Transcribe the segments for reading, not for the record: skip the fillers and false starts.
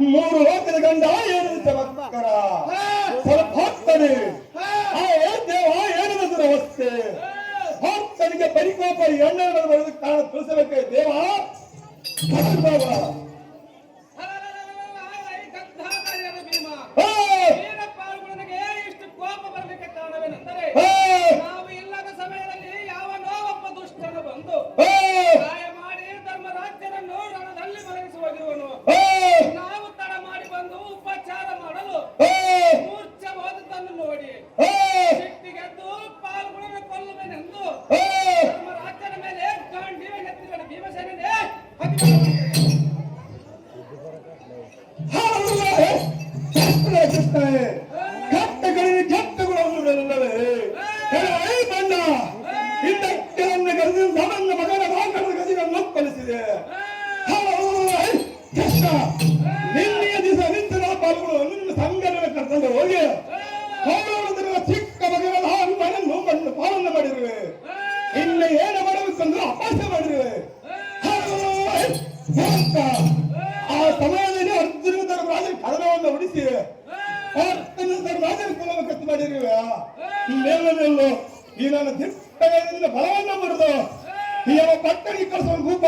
ಮೂರು ಲೋಕದ ಗಂಡ ಏನಿರುತ್ತೆ ಭಕ್ತರ ಸ್ವಲ್ಪ ಹೋಗ್ತಾನೆ ದೇವ ಏನಿದೆ ದುರವಸ್ಥೆ ಭಕ್ತನಿಗೆ ಪರಿಕೋಪ ಎಣ್ಣೆಗಳನ್ನು ಬರೋದಕ್ಕೆ ಕಾರಣ ತಿಳಿಸಬೇಕೆ ದೇವ ಇಷ್ಟು ಕೋಪ ಬರಲಿಕ್ಕೆ ಕಾರಣವೇನೆಂದರೆ ನಾವು ಇಲ್ಲದ ಸಮಯದಲ್ಲಿ ಯಾವನೋ ಒಬ್ಬ ದುಷ್ಟನು ಬಂದು ಸಹಾಯ ಮಾಡಿ ಧರ್ಮರಾಜ್ಯರನ್ನು ರಣದಲ್ಲಿ ಮಲಗಿಸುವನು. ನಾವು ತಡ ಮಾಡಿ ಬಂದು ಉಪಚಾರ ಮಾಡಲು ಮೂರ್ಛೆ ಹೋದದ್ದನ್ನು ನೋಡಿ ಸಿಟ್ಟಿಗೆದ್ದು ಪಾಲ್ಗೊಳ್ಳಲು ಕೊಲ್ಲುವೆನೆಂದು ಧರ್ಮರಾಜ್ಯನ ಮೇಲೆ ಗಾಂಡೀವ ನೆತ್ತಿಗಳು ಭೀಮಸೇನೇ ನಿನ್ನೆಯ ದಿವಸ ನಿಂತ ಪಾಲ್ಗಳು ನಿನ್ನ ಸಂಘಟನೆ ಕರ್ಕೊಂಡು ಹೋಗಿ ಚಿಕ್ಕ ಮಗನ ಮಣ್ಣು ಮಣ್ಣು ಪಾಲನೆ ಮಾಡಿರುವೆ. ಇನ್ನು ಏನು ಮಾಡಬೇಕಂದ್ರೆ ಅಪಾಸ ಮಾಡಿರುವೆ. ಆ ಸಮಯದಲ್ಲಿ ಅರ್ಜುನ ಧರ್ಮರಾಜನ ಕದನವನ್ನು ಉಡಿಸಿ ಧರ್ಮರಾಜನ ಕುಲವ ಕತ್ತು ಮಾಡಿರುವೆ. ಮೇಲನೆಲ್ಲೋ ಈ ನನ್ನ ದಿಟ್ಟದಿಂದ ಬಲವನ್ನು ಬರುದು ಈ ಪಟ್ಟಣಿಗೆ ಕಳಿಸೋ ಭೂಪ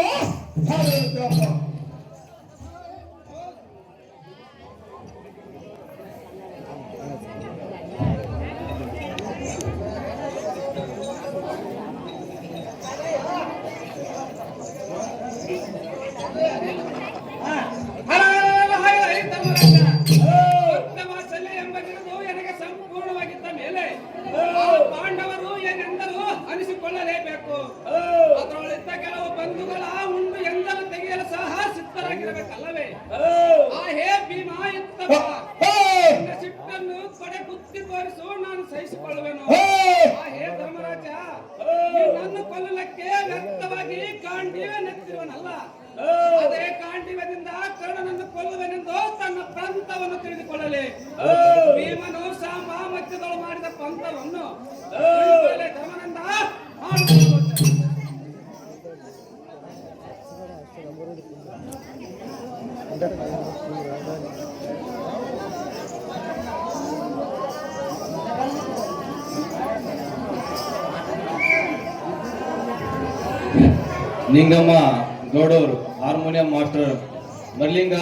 ಹರ ಅಲ್ಲವೇ ಆ ಹೇ ಭೀಮ ಇತ್ತ ಸಿಟ್ಟನ್ನು ಕೊಡೆ ಬುದ್ಧಿ ತೋರಿಸು, ನಾನು ಸಹಿಸಿಕೊಳ್ಳುವೆನು. ಆ ಹೇ ಧರ್ಮರಾಜ, ನನ್ನ ಕೊಲ್ಲಲಕ್ಕೆ ವ್ಯರ್ಥವಾಗಿ ಗಾಂಡೀವ ನೆತ್ತಿರುವನಲ್ಲ, ಅದೇ ಗಾಂಡೀವದಿಂದ ಕರ್ಣನನ್ನು ಕೊಲ್ಲುವೆನೆಂದು ತನ್ನ ಪಂಥವನ್ನು ತಿಳಿದುಕೊಳ್ಳಲಿ. ಭೀಮನು ಸಾಂಬ ಮಧ್ಯದೊಳು ಮಾಡಿದ ಪಂಥವನ್ನು ಧರ್ಮನಿಂದ ನಿಂಗಮ್ಮ ಗೌಡವರು ಹಾರ್ಮೋನಿಯಂ ಮಾಸ್ಟರ್ ಮರ್ಲಿಂಗ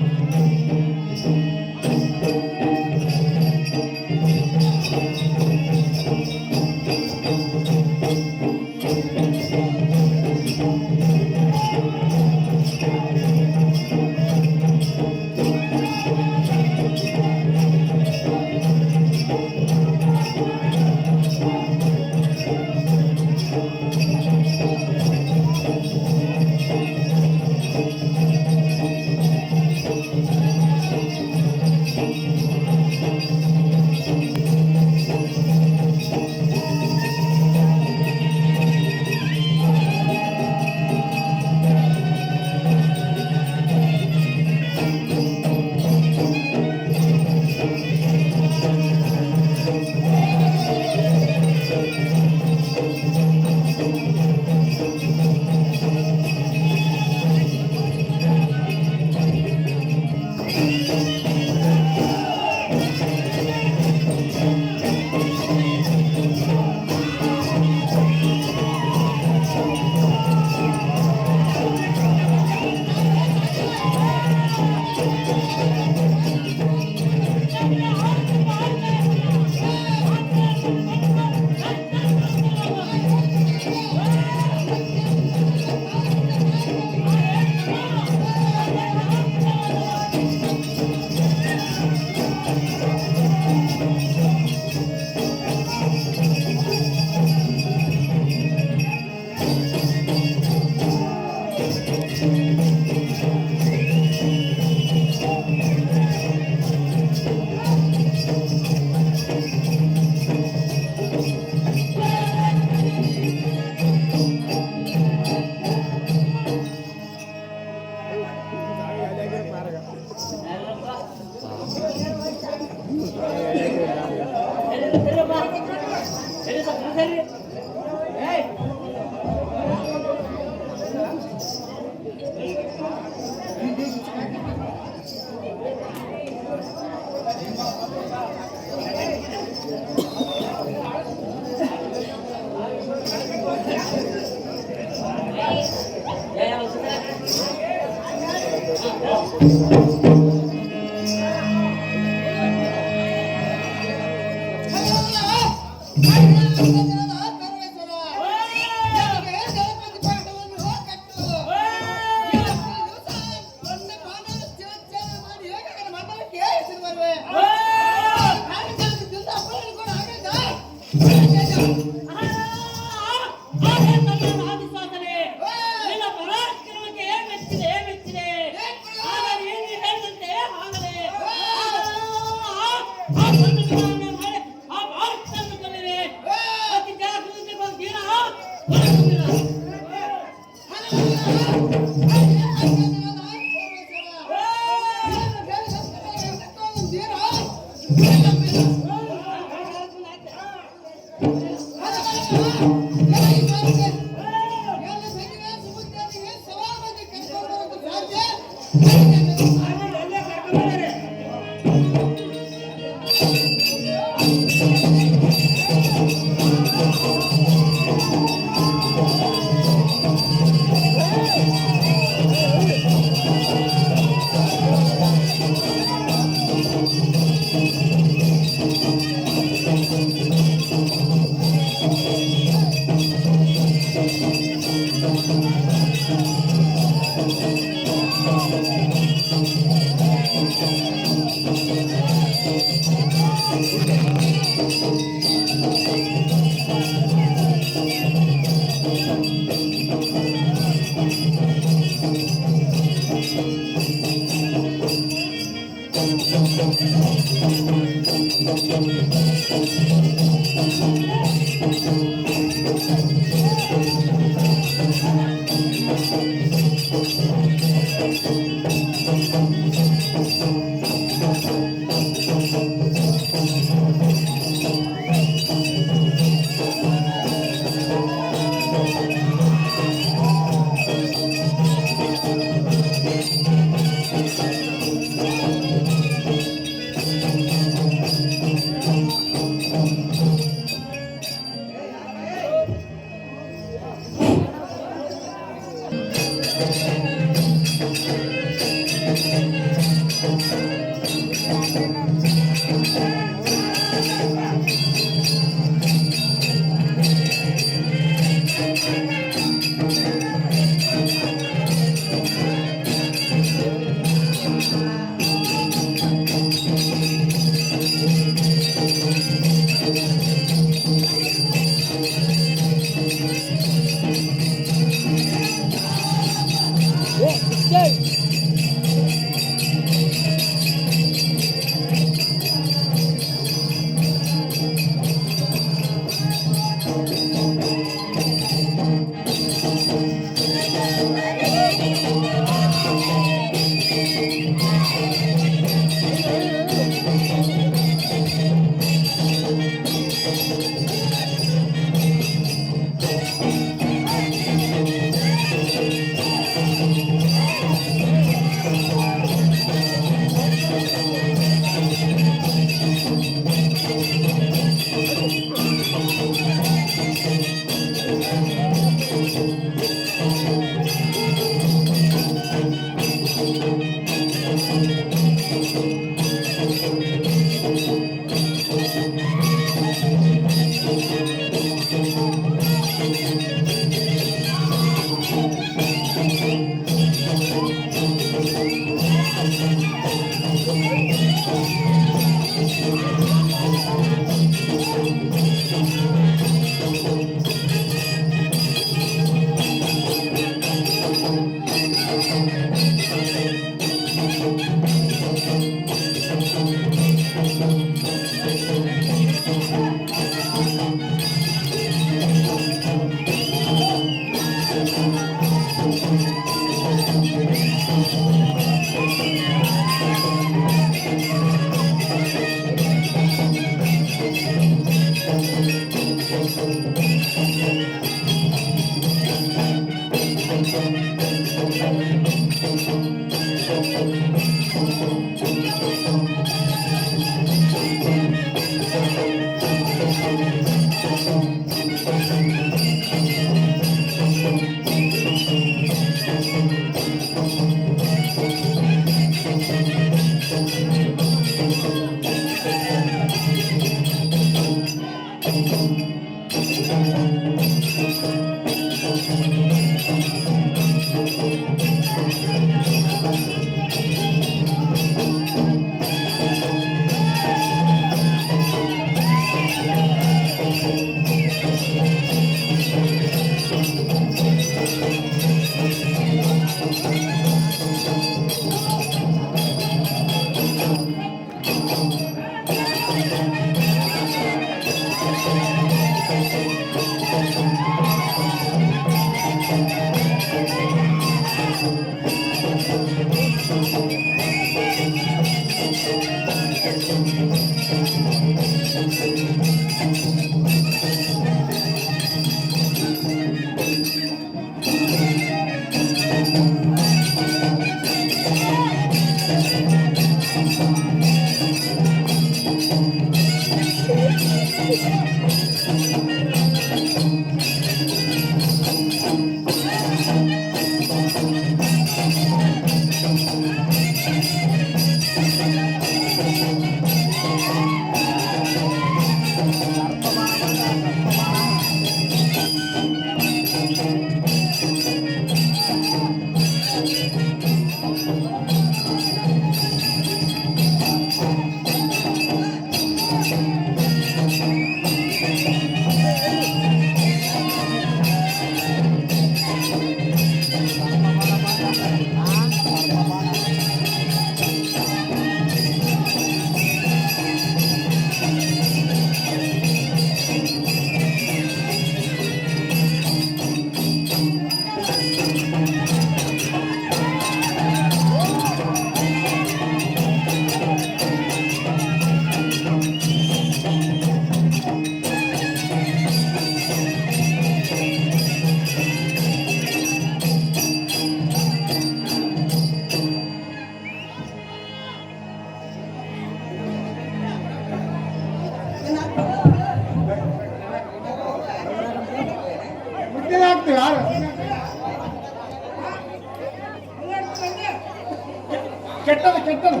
ಕೆಟ್ಟದು ಕೆಟ್ಟದು.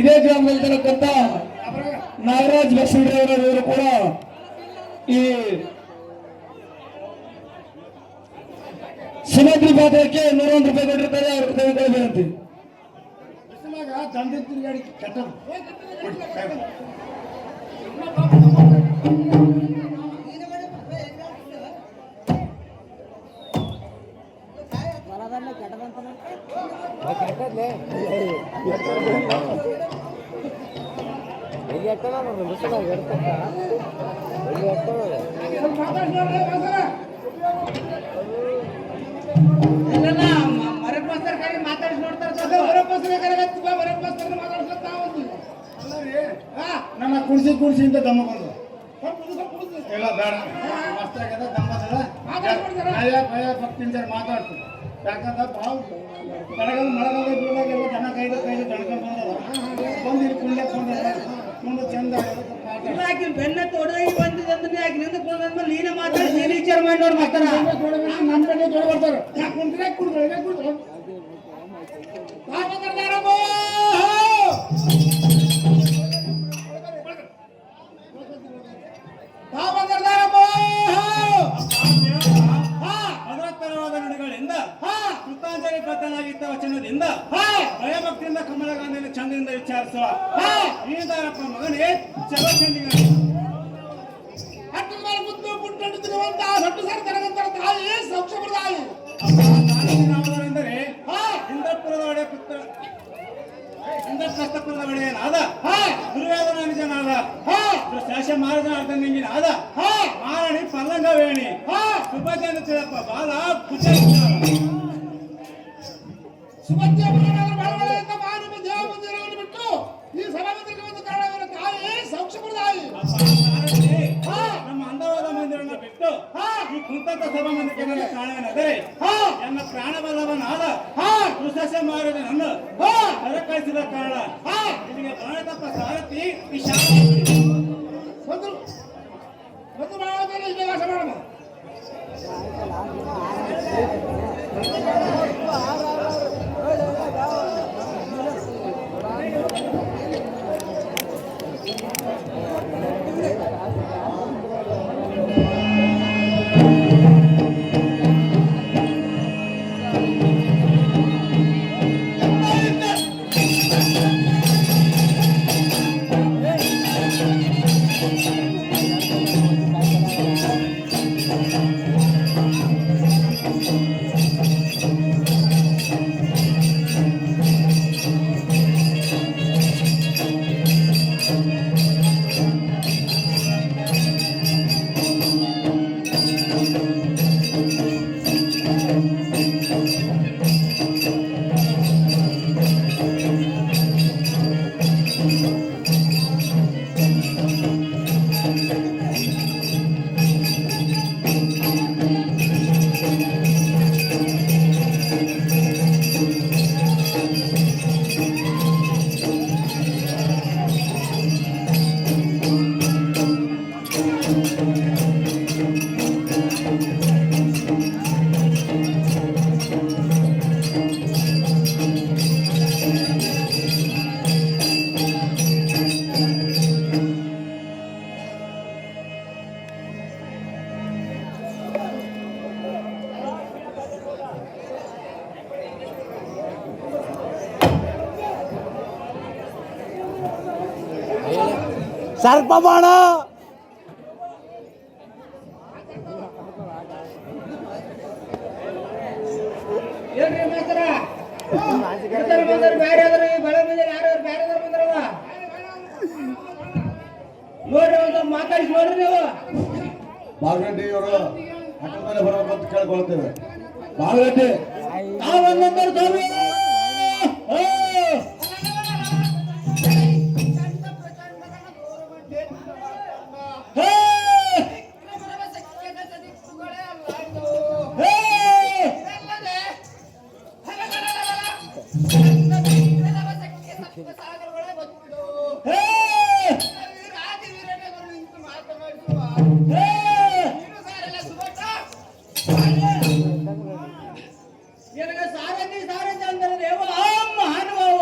ಇದೇ ಗ್ರಾಮದಲ್ಲಿರ್ತಕ್ಕಂಥ ನಾಗರಾಜ್ ಬಸವಣ್ಣವರು ಕೂಡ ಈ ಸಮಗ್ರ ಪಾತ್ರಕ್ಕೆ 101 ರೂಪಾಯಿ ಕೊಟ್ಟಿರ್ತಾರೆ. ಅವ್ರ ತೆಗೆದುಕೊಳ್ಳಬೇಕಂತೆ. ತಂದೆ ತಿರುಗಾಡಿ ಕೆಟ್ಟದು. ಮಾತಾಡಿಸಿ ನೋಡ್ತಾರೆ. ನನ್ನ ಕುಡಿಸಿ ಕುಡಿಸಿ ಅಂತ ದಮ್ಮ ಬಂದು ಎಲ್ಲ ಬೇಡ ಮಸ್ತಾಗ್ಯದ ದಮ್ಮದ ಭಯ ಭಕ್ತಿಯಿಂದ ಮಾತಾಡ್ತು. ಯಾಕಂದ್ರೆ ಭಾಳ ಮಳೆಗಾಲ ಬೀಳಾಗೆಲ್ಲ ಜನ ಕೈದು ದಣ್ಕೊಂಡು ಬಂದು ಇಲ್ಲಿ ಕುಂಡ್ಲಕ್ಕೆ ಮುಂದೆ ಚಂದ ಬೆನ್ನ ತೊಡಗಿ ಬಂದಿದ್ದಂದ್ರೆ ಯಾಕೆ ನಿಂತ್ಕೊಂಡ್ಮೇಲೆ ನೀನೇ ಮಾತಾಡಿ ನೀನು ವಿಚಾರ ಮಾಡಿ ನೋಡಿ ಮಾತಾಡ. ನಮ್ಮ ಕಡೆ ತೊಡೆ ಬರ್ತಾರೆ. ಯಾಕೆ ಕುಂತ್ರೆ ಕುಡಿದ್ರು ಮಧುರತರವಾದ ನುಡಿಗಳಿಂದ ಕೃತಾಂಜಲಿ ಬದ್ಧನಾಗಿದ್ದ ವಚನದಿಂದ ಭಯಭಕ್ತಿಯಿಂದ ಕಮಲಗಾಂಧಿಯನ್ನು ಚಂದದಿಂದ ವಿಚಾರಿಸುವ ನೀದಾರಪ್ಪ ಮಗನೇ ಚಲಚಂಡಿಗ ಎಂದರೆ ಇಂದ್ರಪುರದ ಒಡೆಯ ಪುತ್ರ ಇಂದ್ರಪ್ರಸ್ಥಪುರದ ಒಡೆಯನಾದ ದುರ್ಯೋಧನ ನಿಜನಾದ ಶಾಸ ಮಾರನಾರ್ದ ನಿಂಗಿನಾದ ಮಾರಣಿ ಪಲ್ಲಂಗವೇಣಿ ಸುಭಜನ ಚಿರಪ್ಪ ಬಾಲ ಕುಚ ಸುಮಧ್ಯ ಬಿಟ್ಟು ಈ ಸಭಾಮಂದಿರಕ್ಕೆ ಒಂದು ಕಾರಣವಿಲ್ಲ. ತಾಯಿ ಸೌಕ್ಷಮದಾಯಿ ನಮ್ಮ ಅಂದವಾದ ಮಂದಿರನ್ನ ಬಿಟ್ಟು ಈ ಕುಂತಂತ ಸಭಾ ಮಂದಿರಕ್ಕೆ ಕಾರಣವೇನೆಂದರೆ ನನ್ನ ಪ್ರಾಣಬಲವನಾದ ಕೃಷಸ ಮಾರಿದ ನನ್ನ ಕಳಿಸಿದ ಕಾರಣ ನಿನಗೆ ಪ್ರಾಣತಪ್ಪ ಸಾರಥಿ ಈ ಶಾಲೆ ಒಂದು ಇಲ್ಲಿ ವಾಸ ಮಾಡೋಣ. ಸರ್ಪಬಾಣ ಏನ್ರಿ ಮಾಸ್ತರ ಇರ್ತಾರ ಬಂದವ್ರು ಬ್ಯಾರೆ ಅದ್ರಿ ಬೆಳೆ ಬಂದ್ರೆ ಯಾರು ಬ್ಯಾರೆ ಬಂದ್ರಲ್ಲ ನೋಡ್ರಿ ಒಂದು ಮಾತಾಡಿ ನೋಡ್ರಿ ನೀವು ಬಾಗಡ್ಡಿ ಅವರು ಹಠದ ಮೇಲೆ ಬರಬೇಕಂತ ಕೇಳ್ಕೊಳ್ತೇವೆ. ಬಾಗಲಟ್ಟಿ ತಾವೊಂದೊಂದರು ಸ್ವಾಮಿ ನನಗೆ ಸಾರಥಿ ಸಾರಥಿ ಅಂದ್ರೆ ದೇವ ಮಹಾನುಭಾವ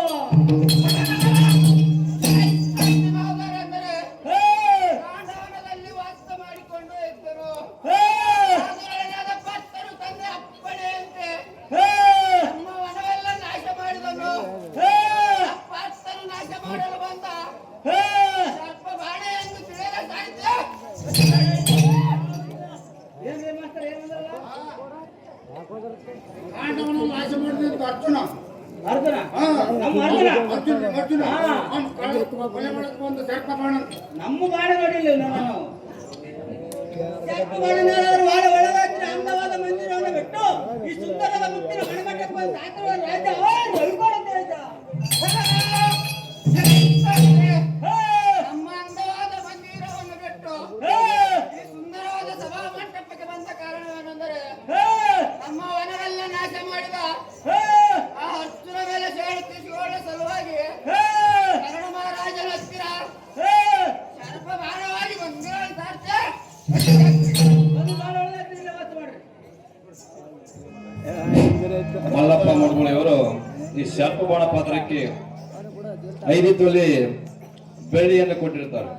ವಾಸ ಮಾಡಿಕೊಂಡು ಇದ್ದರು ಭಕ್ತರು ತಂದೆ ಅಪ್ಪಣೆಯಂತೆ ನಮ್ಮ ವನವೆಲ್ಲ ನಾಶ ಮಾಡಿದನು. ಭಕ್ತರು ನಾಶ ಮಾಡಲು ಬಂದ ಸ್ವಲ್ಪ ಬಾಣೆಯನ್ನು ತಿಳಿಯಲ ಸಾಧ್ಯ. ಏನ್ರಿ ಮಾಸ್ತರ್ ಏನಂದ್ರಲ್ಲ ಪಾಂಡವನು ನಾಶ ಮಾಡಿದಂತ ಅರ್ಜುನ ಅರ್ಜುನ ಹಾ. ನಮ್ಮ ಅರ್ಜುನ ಅರ್ಜುನ ಹಾ. ಅವ್ನು ಕೊಲೆ ಮಾಡಕ್ ಬಂದ ಸರ್ಪ ಬಾಣ ನಮ್ಮ ಬಾಣ ನೋಡಿಲ್ಲ ನಾವು ಬಾಳ ಒಳಗಾದ್ರೆ ಅಂದವಾದ ಮಂದಿರವನ್ನು ಬಿಟ್ಟು ಈ ಸುಂದರದ ಮುತ್ತಿನ ಮಣಮಟ್ಟಕ್ಕೆ ಬಂದು ಸಾಕುವ ರಾಜ ಹೇಳ್ಕೊಡಂತೆ ರಾಜ. ನಮ್ಮ ಅಂದವಾದ ಮಂದಿರವನ್ನು ಬಿಟ್ಟು ಈ ಸುಂದರವಾದ ಸಭಾ ಮಂಟಪಕ್ಕೆ ಬಂದ ಕಾರಣವೇನೆಂದರೆ ನಮ್ಮ ವನವೆಲ್ಲ ನಾಶ ಮಾಡಿದ ಆ ಅರ್ಜುನ ಮೇಲೆ ಸೇಡು ತೀರಿಸಿಕೊಳ್ಳುವ ಸಲುವಾಗಿ ಕರ್ಣ ಮಹಾರಾಜನ ಹತ್ತಿರ ಸರ್ಪ ಬಾಣವಾಗಿ ಬಂದಿರೋ ಮಲ್ಲಪ್ಪ ಮಡ್ಗುಳಿಯವರು ಈ ಸರ್ಪಬಾಣ ಪಾತ್ರಕ್ಕೆ 5 ತೊಲೆ ಬೆಳ್ಳಿಯನ್ನು ಕೊಟ್ಟಿರ್ತಾರೆ.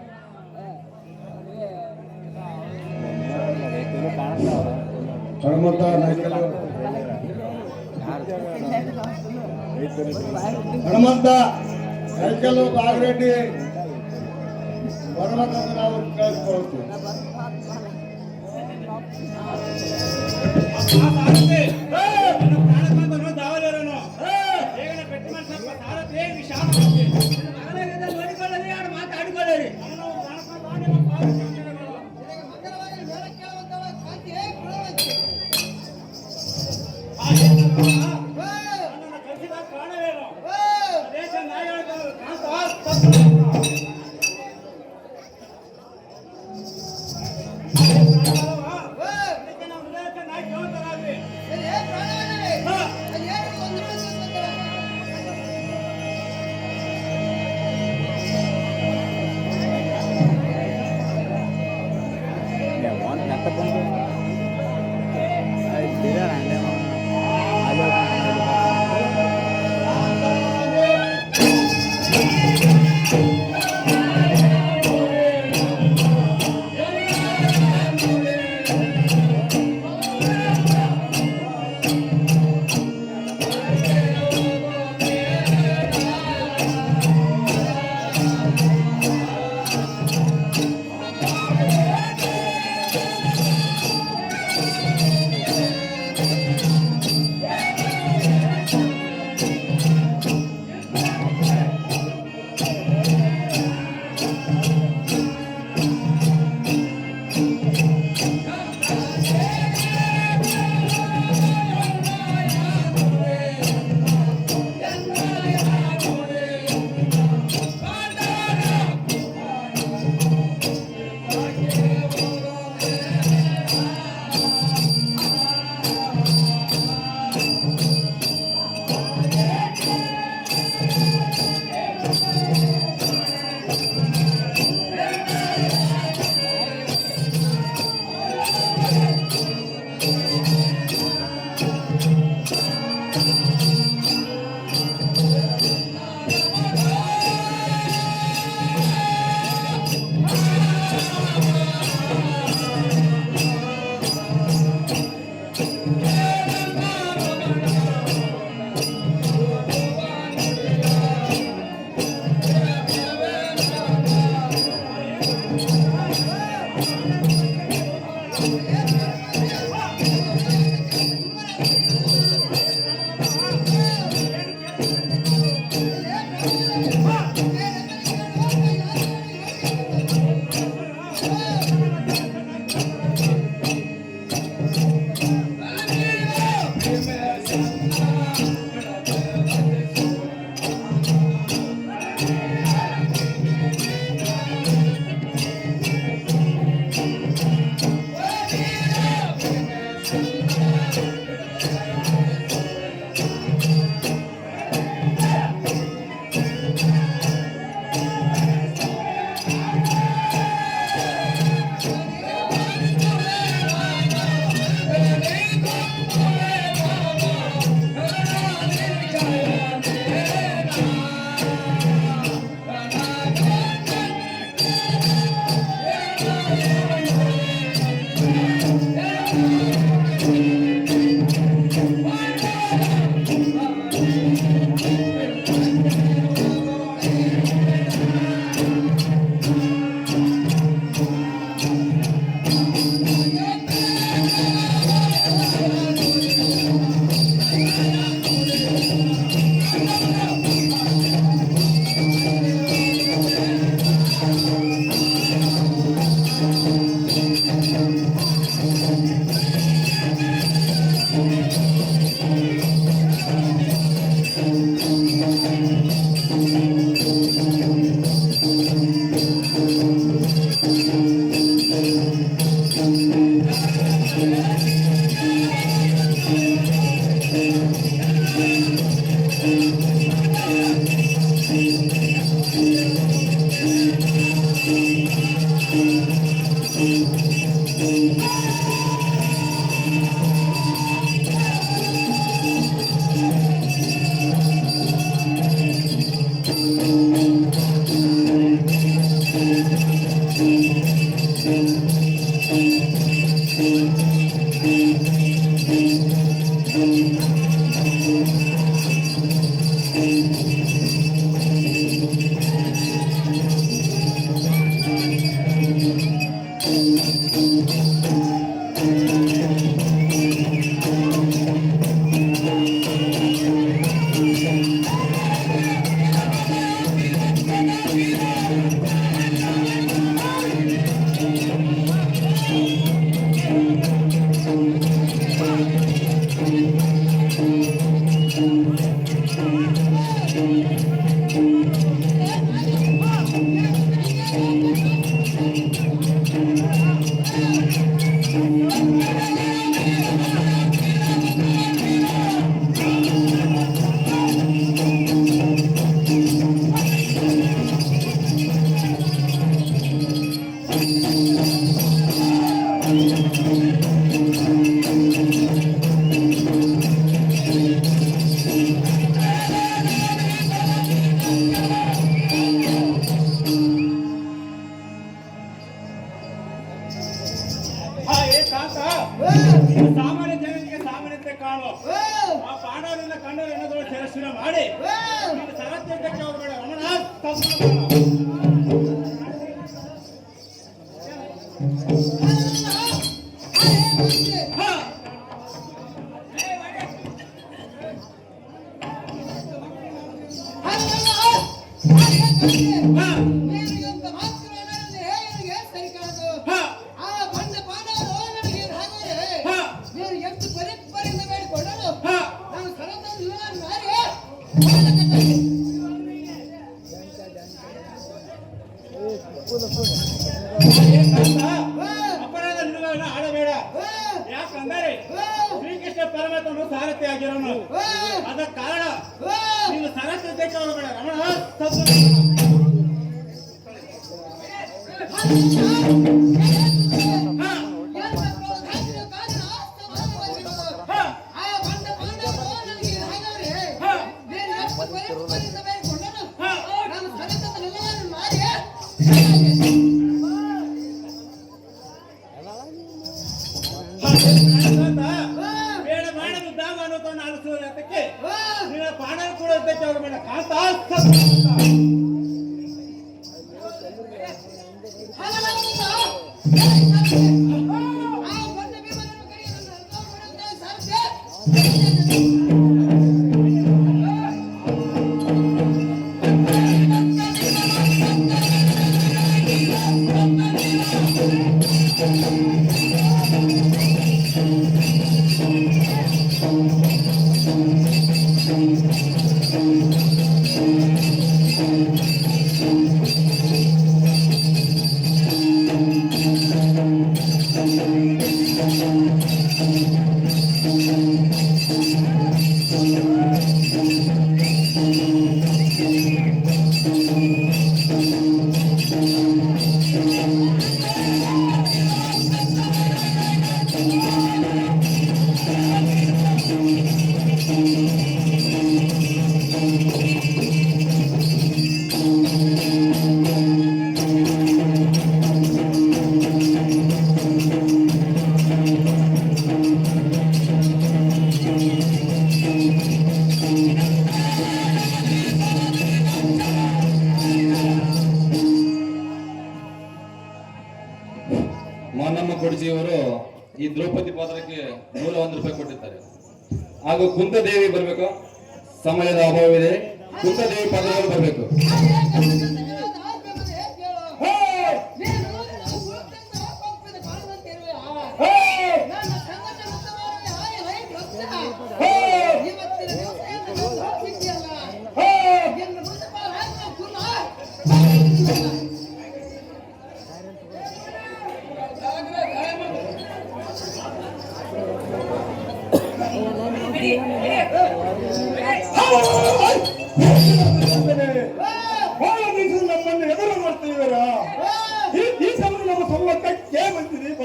ಹನುಮಂತ ಹನುಮಂತ ಕೈಕಲ್ಲು ಬಾಗರೆಡ್ಡಿ ಬರ್ಬೇಕಂತ ನಾವು ಕೇಳ್ಕೊಳ್ತೀವಿ. ನೋಡಿಕೊಳ್ಳಲಿ ಯಾರು ಮಾತಾಡಿಕೊಳ್ಳಲಿ ಇದು ಸಾಮಾನ್ಯ ಜನರಿಗೆ ಸಾಮಾನ್ಯತೆ ಕಾಣು. ಆ ಪಾಂಡವರನ್ನ ಕಂಡು ಎನ್ನದೊಳ ಶಿರಶಿರ ಮಾಡಿ ನೀನು ಸರತ್ಯಕ್ಕೆ ಹೋಗಬೇಡ ರಮಣ. ಅಪರಾಧ ನಿಲುವನ್ನು ಆಡಬೇಡ. ಯಾಕಂದರೆ ಶ್ರೀಕೃಷ್ಣ ಪರಮಾತ್ಮನು ಸಾರಥಿ ಆಗಿರೋನು. ಅದ ಕಾರಣ ನೀನು ಸರಸ್ವತಿ ಹೋಗಬೇಡ ರಮಣ. ಬೇಡ ಮಾಡದಿದ್ದಾಗ ಅನ್ನೋದನ್ನು ಆಲಿಸುವುದಕ್ಕೆ ನಿನ್ನ ಪಾಂಡವ ಕೂಡ ಹೋಗಬೇಡ ಕಾಂತ. ಮಾನಮ್ಮ ಕೊಡಜಿಯವರು ಈ ದ್ರೌಪದಿ ಪಾತ್ರಕ್ಕೆ 101 ರೂಪಾಯಿ ಕೊಟ್ಟಿದ್ದಾರೆ. ಹಾಗೂ ಕುಂತದೇವಿ ಬರಬೇಕು. ಸಮಯದ ಅಭಾವವಿದೆ. ಕುಂತದೇವಿ ಪಾತ್ರಗಳು ಬರಬೇಕು. ನಮ್ಮನ್ನು ಎದುರು ಮಾಡ್ತಿದ್ದೀರ. ಈ ಸಮಯ ನಮ್ಮ ಸಮ್ಮತಕ್ಕೆ ಬಂದಿದ್ದೀವ.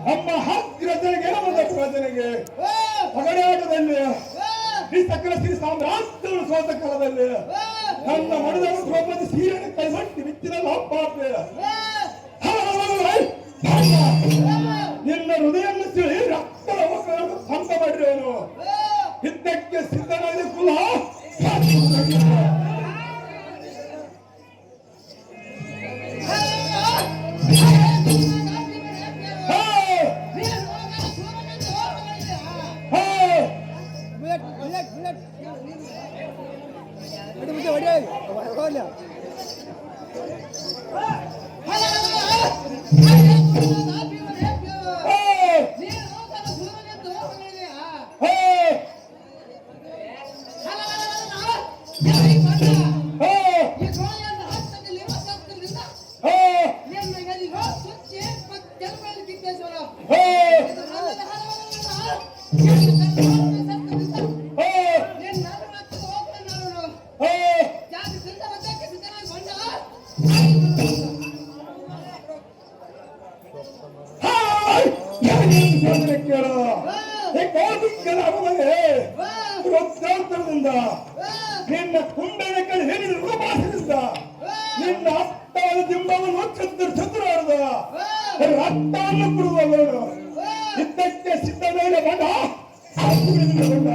ನಮ್ಮ ಅಗ್ರಜನಿಗೆ ನಮ್ಮ ಪ್ರಜನಿಗೆ ಪಗಡಾಟದಲ್ಲಿ ಈ ಸಕಲ ಶ್ರೀ ಸಾಮ್ರಾಜ್ಯಗಳು ಸೋತ ಕಾಲದಲ್ಲಿ ನನ್ನ ಮನದವರು ದ್ರೌಪದಿ ಸೀರೆಯನ್ನು ಕೈಮಟ್ಟಿ ಬಿಚ್ಚಿನ ಲಾಪಾಪೆ ನಿನ್ನ ಹೃದಯವನ್ನು ತಿಳಿ ರಕ್ತದ ಅವಕಾಶವನ್ನು ಸ್ವಂತ ಮಾಡಿರೋನು. ಯುದ್ಧಕ್ಕೆ ಸಿದ್ಧನಾಗಿ ಕುಲ ನಿನ್ನ ಕುಂಡನ ಕಡೆ ಹೇಳಿದ ರೂಪಾಸದಿಂದ ನಿನ್ನ ಅತ್ತಾದ ದಿಂಬವನ್ನು ಚಂದ್ರ ಚಂದ್ರಾಡದ ರಕ್ತವನ್ನು ಕುಡಿದವನು ಯುದ್ಧಕ್ಕೆ ಸಿದ್ಧమైన ಬಂಡ ಬಂಡ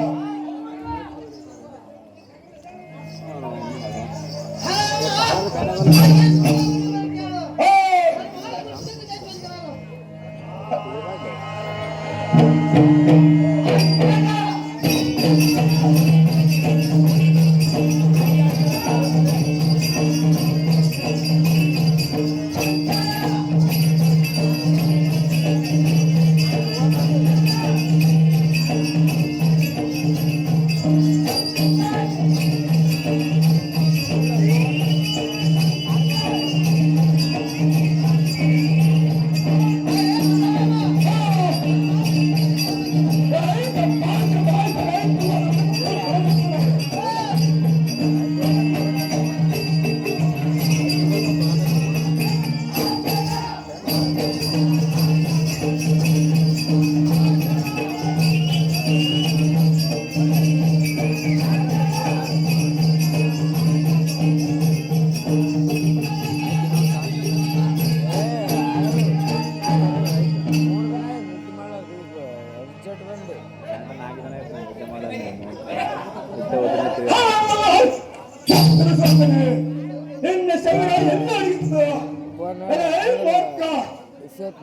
ನಿನ್ನ ಶರೀರ ಎಲ್ಲ ಅಡಿಗಿತ್ತು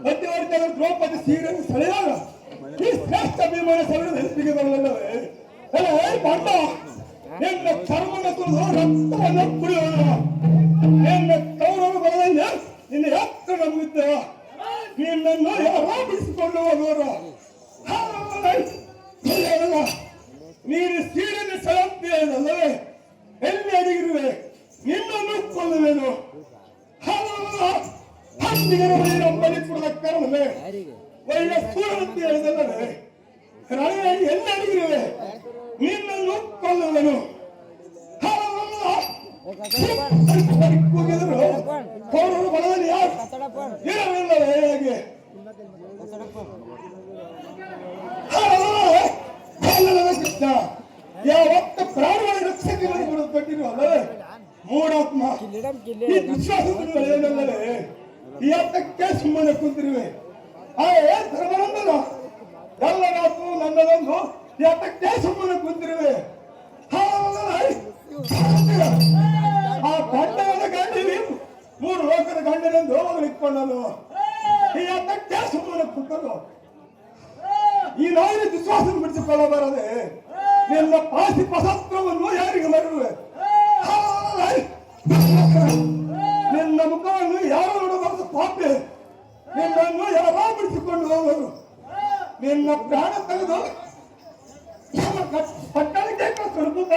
ಮಧ್ಯವರ್ತಿಗಳ ದ್ರೌಪದಿ ಸೀರೆಯನ್ನು ಸೆಳೆಯಾಗ ಈ ಶ್ರೇಷ್ಠ ಭೀಮನ ಶರೀರ ನೆನಪಿಗೆ ಬರಲಿಲ್ಲವೇ ಬಂಡ ನಿನ್ನ ಚರ್ಮನ ತುಳಿದು ರಕ್ತವನ್ನು ಕುಡಿಯೋಣ ನಿನ್ನ ಕೌರವ ಬರದಲ್ಲಿ ನಿನ್ನ ಯಾಕ ನಂಬಿದ್ದ ನಿನ್ನನ್ನು ಯಾರೋ ಬಿಡಿಸಿಕೊಂಡು ಹೋಗೋರು ನೀನು ಸೀರೆಯನ್ನು ಸೆಳೆಯುತ್ತೇನಲ್ಲವೇ ಎಲ್ಲಿ ಅಡಗಿರುವೆ ನಿನ್ನನ್ನು ಕೊಲ್ಲುವೆನು ಹತ್ತಿಗರ ಬಳಿ ಕೊಡದ ಕಾರಣವೇ ಒಳ್ಳೆ ಸೂರ್ಯವಂತಿ ಹೇಳಿದಲ್ಲವೇ ರಣದಲ್ಲಿ ಎಲ್ಲಿ ಅಡಗಿರುವೆ ನಿನ್ನನ್ನು ಕೊಲ್ಲುವೆನು ಕೂಗಿದರು ಕೌರವರು ಬಲದಲ್ಲಿ ಯಾರು ಇರಲಿಲ್ಲವೇ ಹೇಗೆ ಕೃಷ್ಣ ಯಾವತ್ತ ಪ್ರಾಣಗಳ ರಕ್ಷಕರನ್ನು ಕೂಡ ಕೊಟ್ಟಿರುವಲ್ಲವೇ ಮೂಢಾತ್ಮ ಈ ವಿಶ್ವಾಸದಲ್ಲವೇ ಈ ಹತ್ತಕ್ಕೆ ಸುಮ್ಮನೆ ಕುಂತಿರುವೆ ಧರ್ಮನಂದನ ಎಲ್ಲ ರಾತ್ರು ನನ್ನದೊಂದು ಈ ಹತ್ತಕ್ಕೆ ಸುಮ್ಮನೆ ಕುಂತಿರುವೆ ಆ ಗಂಡನ ಗಂಡಿನಿ 3 ಲೋಕದ ಗಂಡನೆಂದು ಅವನು ಇಟ್ಕೊಂಡನು ಈ ಹತ್ತಕ್ಕೆ ಸುಮ್ಮನೆ ಕುಂತನು ಈ ನಾಯಿನ ವಿಶ್ವಾಸ ಬಿಡಿಸಿಕೊಳ್ಳಬಾರದೆ ನಿನ್ನ ಪಾಸಿ ಪಶಸ್ತ್ರವನ್ನು ಯಾರಿಗೆ ಮರುವೆ ನಿನ್ನ ಮುಖವನ್ನು ಯಾರು ನೋಡಬಾರದು ಪಾಪೆ ನಿನ್ನನ್ನು ಯಾರೋ ಬಿಡಿಸಿಕೊಂಡು ಹೋಗುವರು ನಿನ್ನ ಪ್ರಾಣ ತೆಗೆದು ಪಟ್ಟಣಕ್ಕೆ ಕಳಿಸುತ್ತ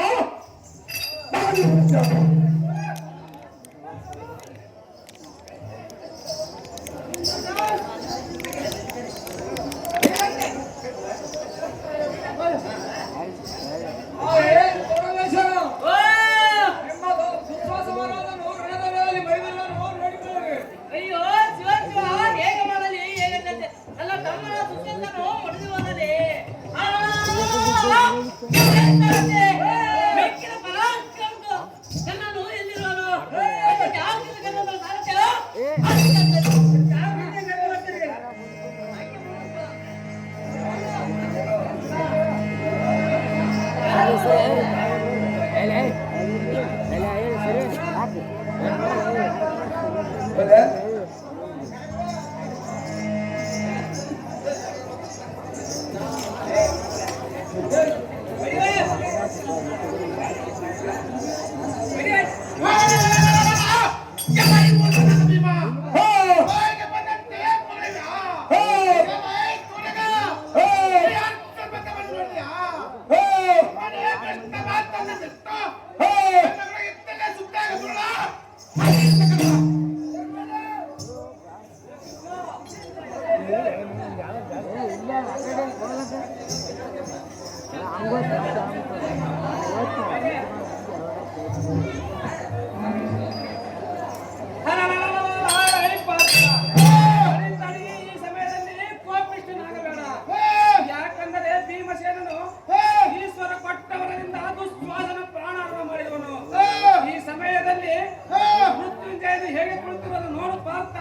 ಸಮಯದಲ್ಲಿ ಮೃತ್ಯುಂಜಯನು ಹೇಗೆ ಕುಳಿತಿರೋದು ನೋಡು ಪಾರ್ಥ.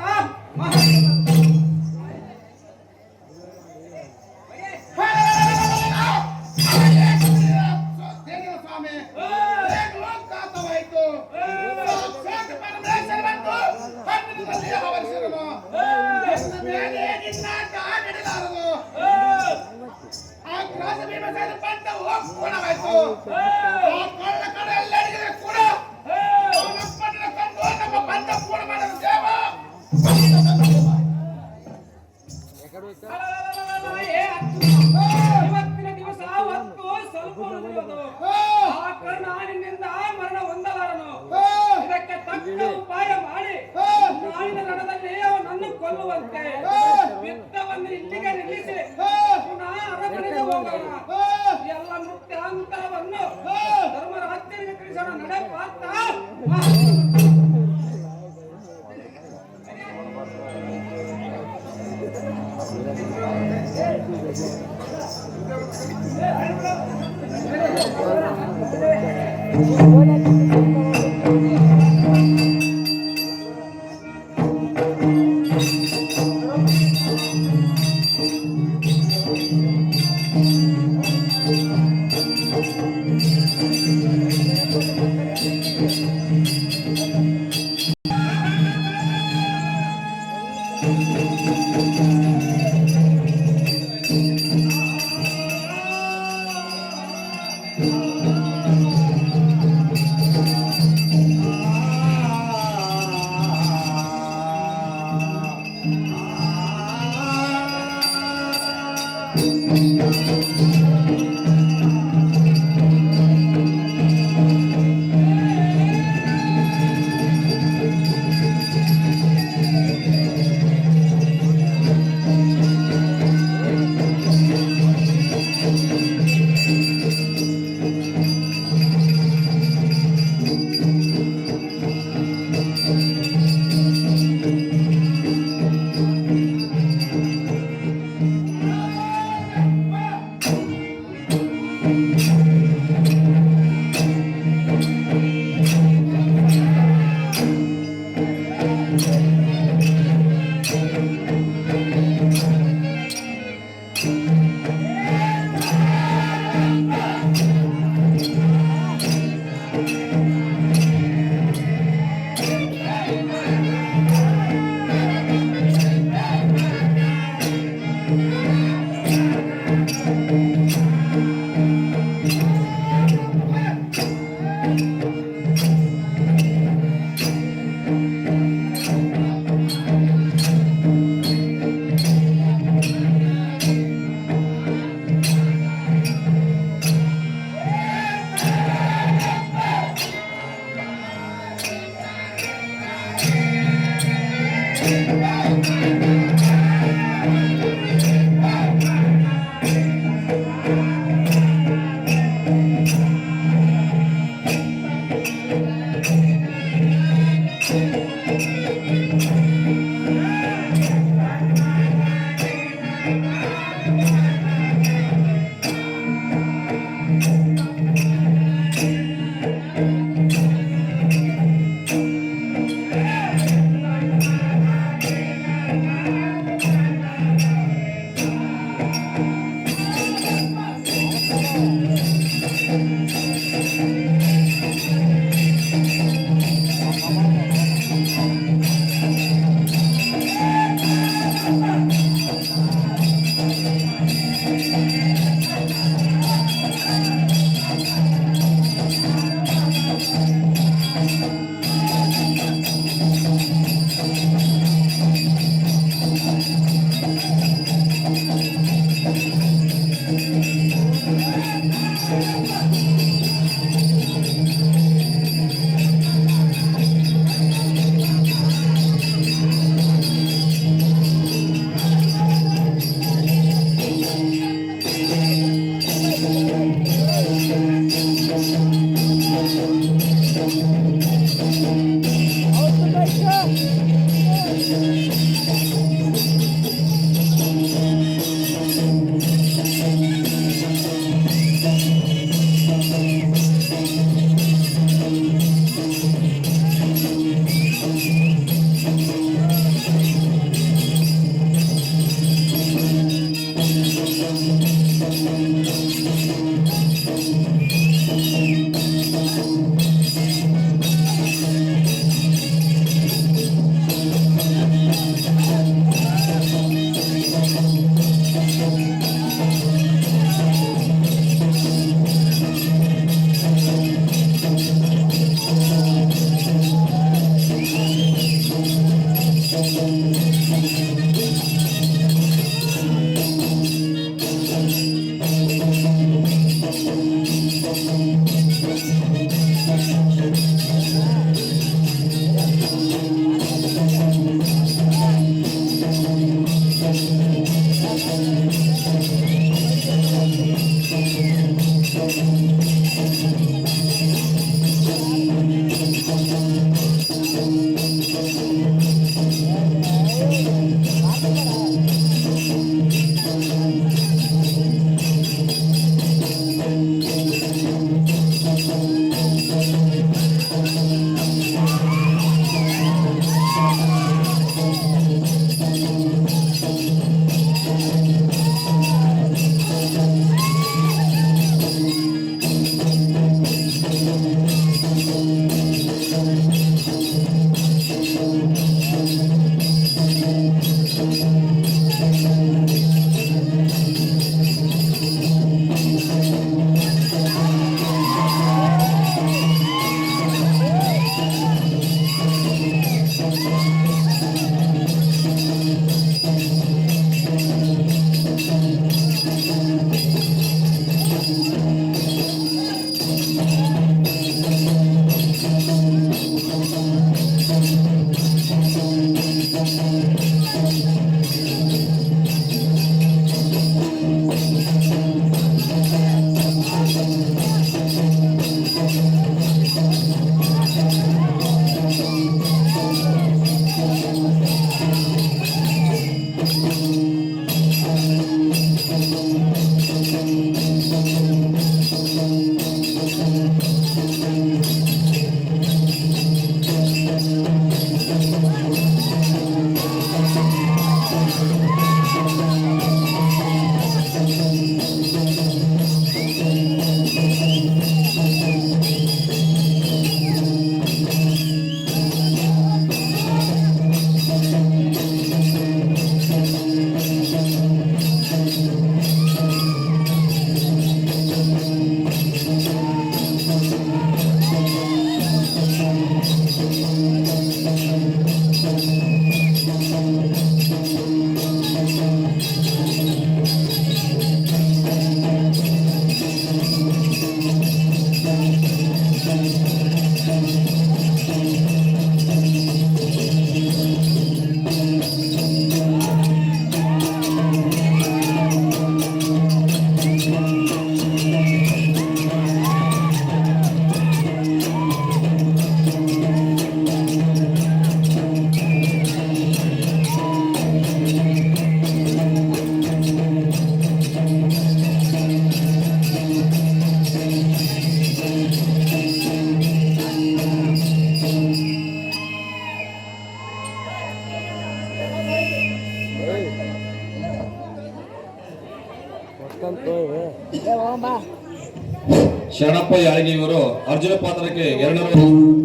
ಶರಣಪ್ಪ ಯಾಳಗಿ ಇವರು ಅರ್ಜುನ ಪಾತ್ರಕ್ಕೆ 200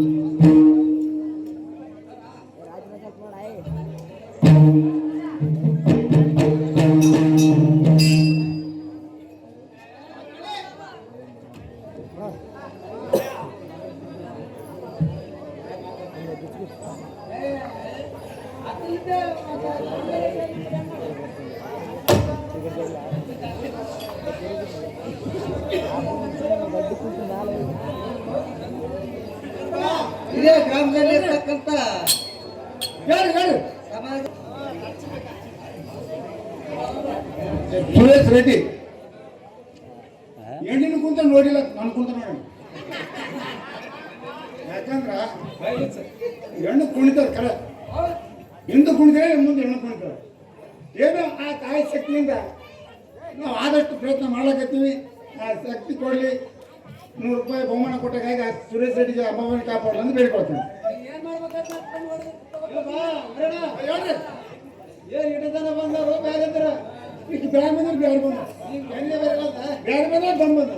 ಇದೇ ಗ್ರಾಮದಲ್ಲಿ ಇರ್ತಕ್ಕಂಥ ಹೇಳು ಸಮಾಜ ಸುರೇಶ್ ರೆಡ್ಡಿ ಹೆಣ್ಣಿನ ಕುಂತ ನೋಡಿಲ್ಲ ನಾನು ಕುಂತ ನೋಡಿ ಯಾಕಂದ್ರ ಹೆಣ್ಣು ಕುಣಿತಾರೆ ಕರೆ ಹಿಂದೆ ಕುಣಿತಾರೆ ಮುಂದೆ ಹೆಣ್ಣು ಕುಣಿತಾರೆ ಏನೋ ಆ ತಾಯಿ ಶಕ್ತಿಯಿಂದ ನಾವು ಆದಷ್ಟು ಪ್ರಯತ್ನ ಮಾಡ್ಲಕತ್ತೀವಿ ಆ ಶಕ್ತಿ ಕೊಡಲಿ 100 ರೂಪಾಯಿ ಬಹುಮಾನ ಕೊಟ್ಟಾಗ ಸುರೇಶ್ ರೆಡ್ಡಿಗೆ ಅಮ್ಮನ ಕಾಪಾಡಲಿ ಅಂತ ಬೇಡ್ಕೊಳ್ತೀನಿ ಏನ್ ಇಡತನ ಬಂದವರು ಬ್ಯಾಗಂದ್ರ ಈಗ ಬ್ಯಾಗ್ ಬಂದ್ರೆ ಬ್ಯಾಗ್ ಬಂದ ಬ್ಯಾಗ್ ಬಂದ್ರೆ ದಮ್ ಬಂದ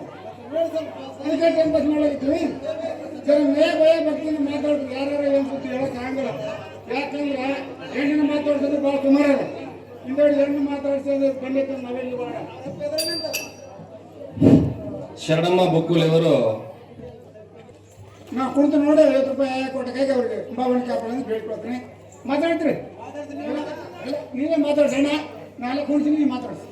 ಅದಕ್ಕೆ ಟೈಮ್ ಪಾಸ್ ಮಾಡ್ಲಾಕತ್ತೀವಿ ಜರ ಮೇ ಭಯ ಭಕ್ತಿಯಿಂದ ಮಾತಾಡ್ತೀವಿ ಯಾರು ಏನು ಸುದ್ದಿ ಹೇಳಕ್ ಆಗಲ್ಲ ಯಾಕಂದ್ರೆ ಹೆಣ್ಣಿನ ಮಾತಾಡ್ಸೋದು ಭಾಳ ಸುಮಾರ ಅದ ಹಿಂದೋಡಿ ಹೆಣ್ಣು ಮಾತಾಡ್ಸೋದು ಖಂಡಿತ ನಾವೆಲ್ಲಿ ಬೇಡ ಶರಣಮ್ಮ ಬೊಕ್ಕುಲ್ ಇವರು ನಾ ಕುಳಿತು ನೋಡಿ 50 ರೂಪಾಯಿ ಕೊಟ್ಟಾಗ ಅವ್ರಿಗೆ ಭಾವನೆ ಕಾಪಾಡೋದು ಬೇಡ್ಕೊಳ್ತೀನಿ ಮಾತಾಡ್ತೀರಿ ನೀವೇ ಮಾತಾಡ್ಸೋಣ ನಾಳೆ ಕುಣಿಸ್ತೀನಿ ನೀವು ಮಾತಾಡ್ಸಿ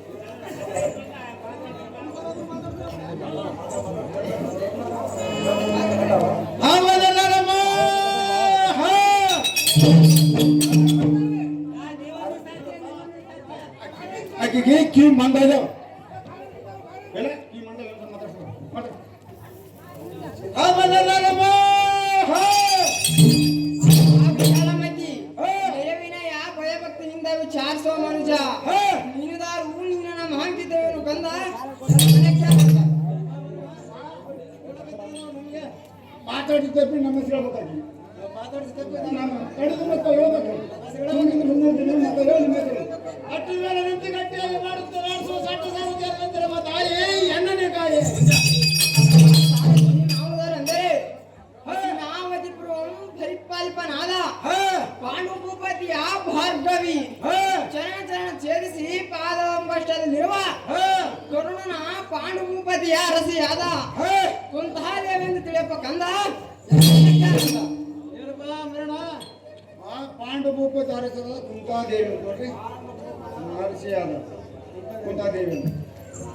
ಆಕೆಗೆ ಕೀ ಮಂದ ಇದಾವ ಎಲ್ಲ ಕೀ ಮಂದ ಮಾತಾಡ್ಸೋ ವಿನಯ ಭಯಭಕ್ತಿನಿಂದ ವಿಚಾರಿಸುವ ಮನುಜ ನೀನುದಾರು ನೀನು ನಮ್ಮ ಹಾಕಿದ್ದೇವೆ ಕಂದ ಮಾತಾಡಿದ್ದಪ್ಪಿ ನಮ್ಮ ಹೆಸರು ಹೇಳ್ಬೇಕಾಗಿ ನಾನು ಕಡಿದು ಮತ್ತೆ ಹೇಳ್ಬೇಕು ಅಟ್ಟು ಮೇಲೆ ನಿಂತು ಗಟ್ಟಿಯಾಗಿ ಮಾಡುತ್ತೆ ನಡೆಸುವ ಸಟ್ಟ ಸಾಮರ್ಥ್ಯ ತಾಯಿ ಎಣ್ಣನೆ ಕಾಯಿ ಪರಿಪಾಲಿಪನಾದ ಪಾಂಡು ಭೂಪತಿಯ ಭಾರ್ಗವಿ ಚರಣ ಚರಣ ಛೇದಿಸಿ ಪಾದವಂಬಷ್ಟದಲ್ಲಿರುವ ಕರುಣನ ಪಾಂಡು ಭೂಪತಿಯ ಅರಸಿಯಾದ ಕುಂತಾದೇವೆಂದು ತಿಳಿಯಪ್ಪ ಕಂದ ಪಾಂಡು ಭೂಪತಿ ಅರಸದ ಕುಂತಾದೇವಿ ನೋಡ್ರಿ ಅರಸಿಯಾದ ಕುಂತಾದೇವಿ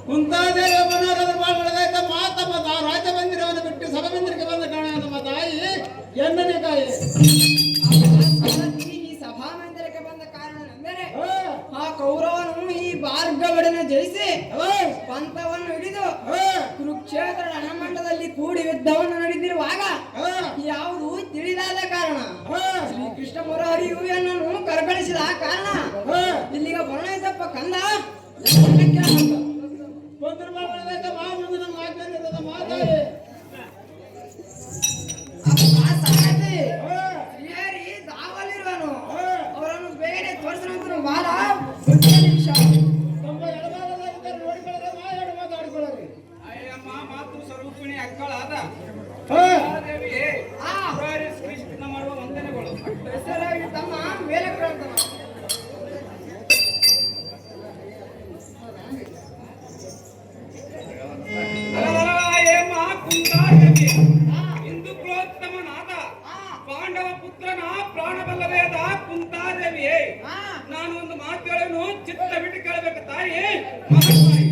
ಕುಂತಾದೇವಿ ಮನೋರದ ಬಾಳ್ಗಳಾಯ್ತ ಮಾತಮ್ಮ ರಾಜ್ಯ ಮಂದಿರವನ್ನು ಬಿಟ್ಟು ಸಭಾಮಂದಿರಕ್ಕೆ ಬಂದ ಕಾರಣ ನಮ್ಮ ತಾಯಿ ಎಣ್ಣನೆ ಕಾಯಿ ಈ ಸಭಾ ಮಂದಿರಕ್ಕೆ ಬಂದ ಕಾರಣವೆಂದರೆ ಆ ಕೌರವನು ಈ ಭಾರ್ಗವಡನ್ನು ಜಯಿಸಿ ಪಂಥವನ್ನು ಹಿಡಿದು ಕುರುಕ್ಷೇತ್ರ ರಣಮಂಡಲದಲ್ಲಿ ಕೂಡಿ ಯುದ್ಧವನ್ನು ನಡೆದಿರುವಾಗ ಯಾವುದು ತಿಳಿದಾದ ಕಾರಣ ಶ್ರೀಕೃಷ್ಣ ಮುರಹರಿಯು ಎನ್ನನ್ನು ಕರ್ಕಳಿಸಿದ ಕಾರಣ ಇಲ್ಲಿಗ ವರ್ಣಿಸಪ್ಪ ಕಂದ ದಾವಲಿರುವನು ಅವರನ್ನು ಬೇಗನೆ ತೋರಿಸಿದ ಬಾಲ ನಿಮಿಷ ಅಯ್ಯಮ್ಮ ಮಾತು ಸ್ವರೂಪಿಣಿ ಅಕ್ಕಳಾದ ಕೃಷ್ಣ ಮಾಡುವ ವಂದನೆಗಳು ಹೆಸರಾಗಿ ತಮ್ಮ ಮೇಲೆ ಕೇಳ್ತಾನ ಇಂದು ಪ್ರೋತ್ತಮನಾದ ಪಾಂಡವ ಪುತ್ರನ ಪ್ರಾಣಬಲ್ಲವೇದ ಕುಂತಾದೇವಿಯೇ ನಾನು ಒಂದು ಮಾತುಗಳನ್ನು ಚಿತ್ತ ಬಿಟ್ಟು ಕೇಳಬೇಕು ತಾಯಿ ಮಹಾತಾಯಿ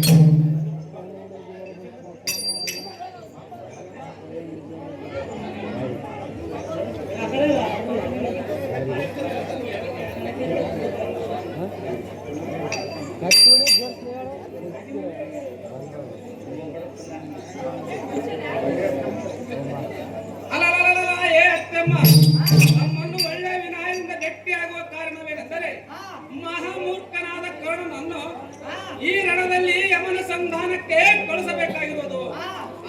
ನಮ್ಮನ್ನು ಒಳ್ಳೆ ವಿನಾಯದಿಂದ ಗಟ್ಟಿಯಾಗುವ ಕಾರಣವೇನೆಂದರೆ ಮಹಾಮೂರ್ಖನಾದ ಕರ್ಣನನ್ನು ಈ ರಣದಲ್ಲಿ ಯಮನ ಸಂಧಾನಕ್ಕೆ ಕಳಿಸಬೇಕಾಗಿರುವುದು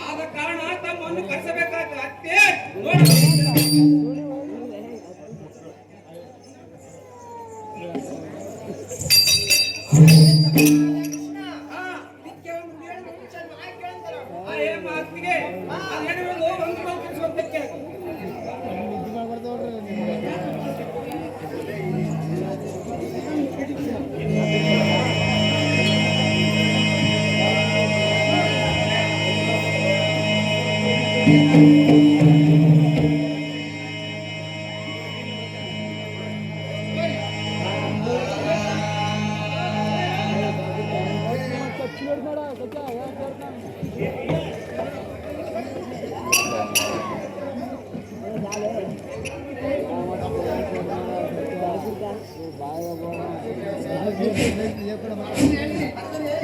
ಆದ ಕಾರಣ ತಮ್ಮನ್ನು ಕರೆಸಬೇಕಾದ ಅತ್ತೆ ಇದಕ್ಕೆ ಒಂದು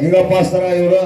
ನಿಂಗಪ್ಪ ಸರ ಇವರು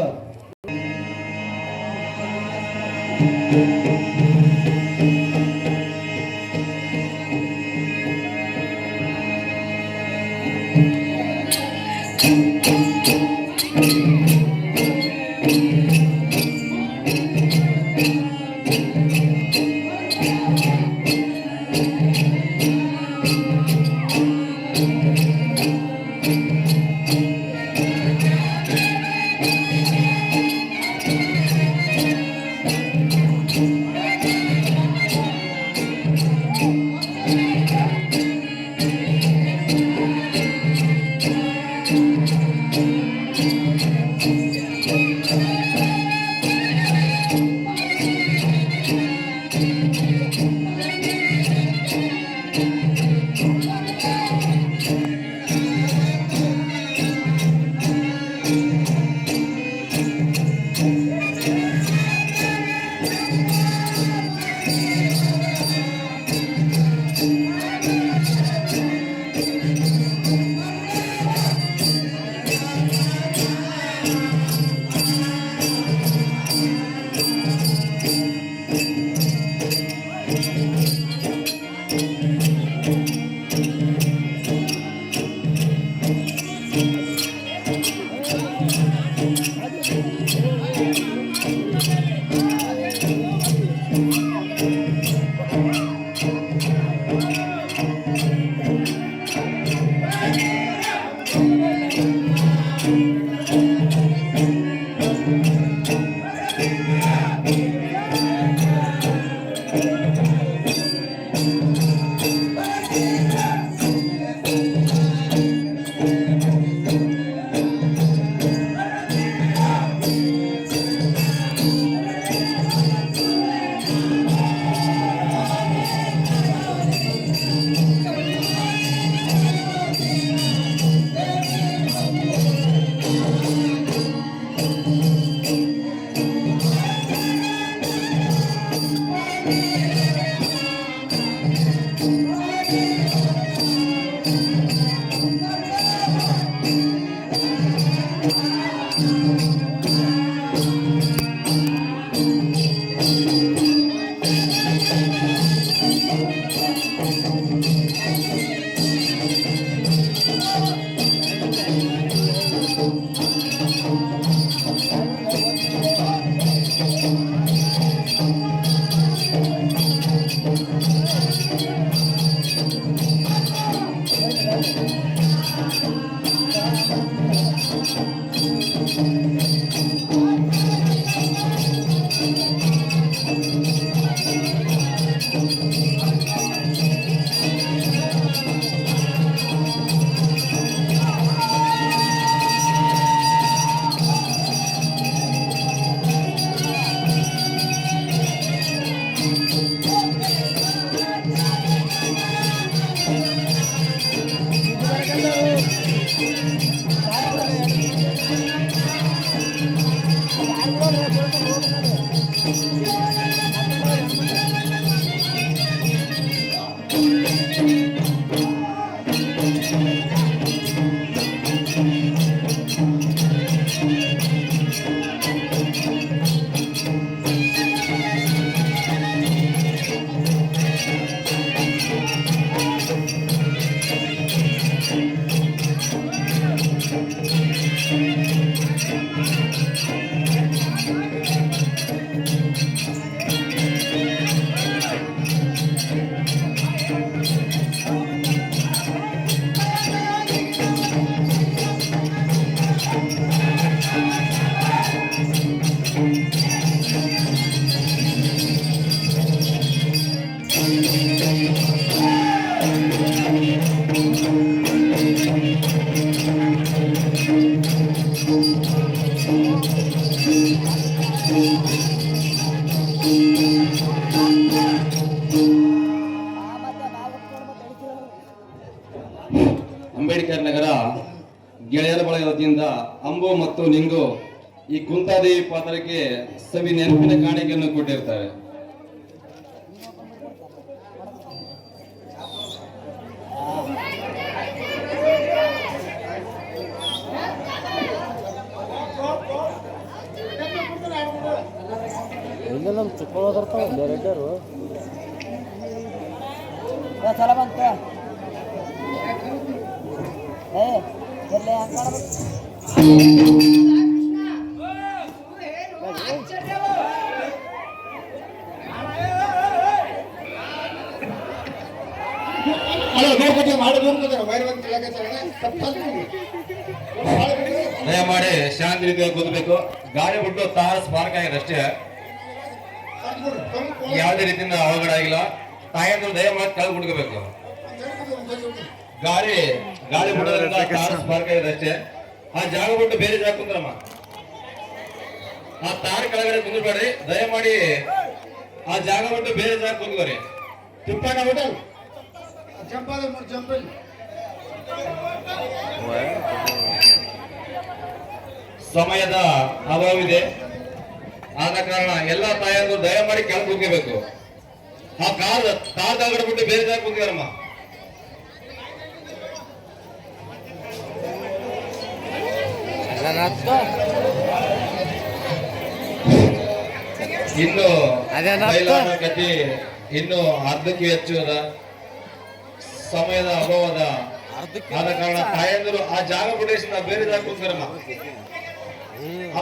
ಅಂಬೇಡ್ಕರ್ ನಗರ ಗೆಳೆಯರ ಬಳಗ ವತಿಯಿಂದ ಅಂಬು ಮತ್ತು ನಿಂಗು ಈ ಕುಂತಾದೇವಿ ಪಾತ್ರಕ್ಕೆ ಸವಿ ನೆನಪಿನ ಕಾಣಿಕೆಯನ್ನು ಕೊಟ್ಟಿರ್ತಾರೆ. ಚಲ ಬಂತ ಎಲ್ಲ ದಯಮಾಡಿ ಶಾಂತಿ ರೀತಿಯಾಗಿ ಕೂತ್ಬೇಕು. ಗಾಳಿ ಬಿಟ್ಟು ತಾರ ಸ್ಪಾರ್ಕ್ ಆಗಿದೆ ಅಷ್ಟೇ, ಯಾವುದೇ ರೀತಿಯಿಂದ ಅವಘಡ ಆಗಿಲ್ಲ. ತಾಯಂದ್ರು ದಯಮಾಡಿ ಕೆಳಗೆ ಬಿಡ್ಕೋಬೇಕು. ಗಾಳಿ ಬಿಡೋದ್ರಿಂದ ತಾರ ಸ್ಪಾರ್ಕ್ ಆಗಿದೆ ಅಷ್ಟೇ. ಆ ಜಾಗ ಬಿಟ್ಟು ಬೇರೆ ಜಾಗ ಕುಂದ್ರಮ್ಮ. ಆ ತಾರ ಕೆಳಗಡೆ ಕುಂದ್ರಬೇಡ್ರಿ, ದಯಮಾಡಿ ಆ ಜಾಗ ಬಿಟ್ಟು ಬೇರೆ ಜಾಗ ಕುಂದ್ಕೋರಿ. ತಿಪ್ಪಣ್ಣ ಹೋಟೆಲ್ ಜಂಪಾದ ಜಂಪಲ್ಲಿ ಸಮಯದ ಅಭಾವಿದೆ, ಆದ ಕಾರಣ ಎಲ್ಲಾ ತಾಯಂದ್ರು ದಯಮಾಡಿ ಕೆಳಗೆ ಕುಂದ್ಕೋಬೇಕು. ಆ ಕಾರ್ ಬಿಟ್ಟು ಬೇರೆ ಜಾಗ ಕುಂದ್ಕೋರಮ್ಮ. ಇನ್ನು ಮೈಲಾರ ಗತಿ ಇನ್ನು ಅರ್ಧಕ್ಕೆ ಹೆಚ್ಚು ಅದ, ಸಮಯದ ಅಭಾವದ, ಆದ ಕಾರಣ ತಾಯಂದರು ಆ ಜಾಗ ಬಿಟ್ಟು ಬೇರೆ ಜಾಗ ಕುಂದ್ಕರಮ್ಮ. ಆ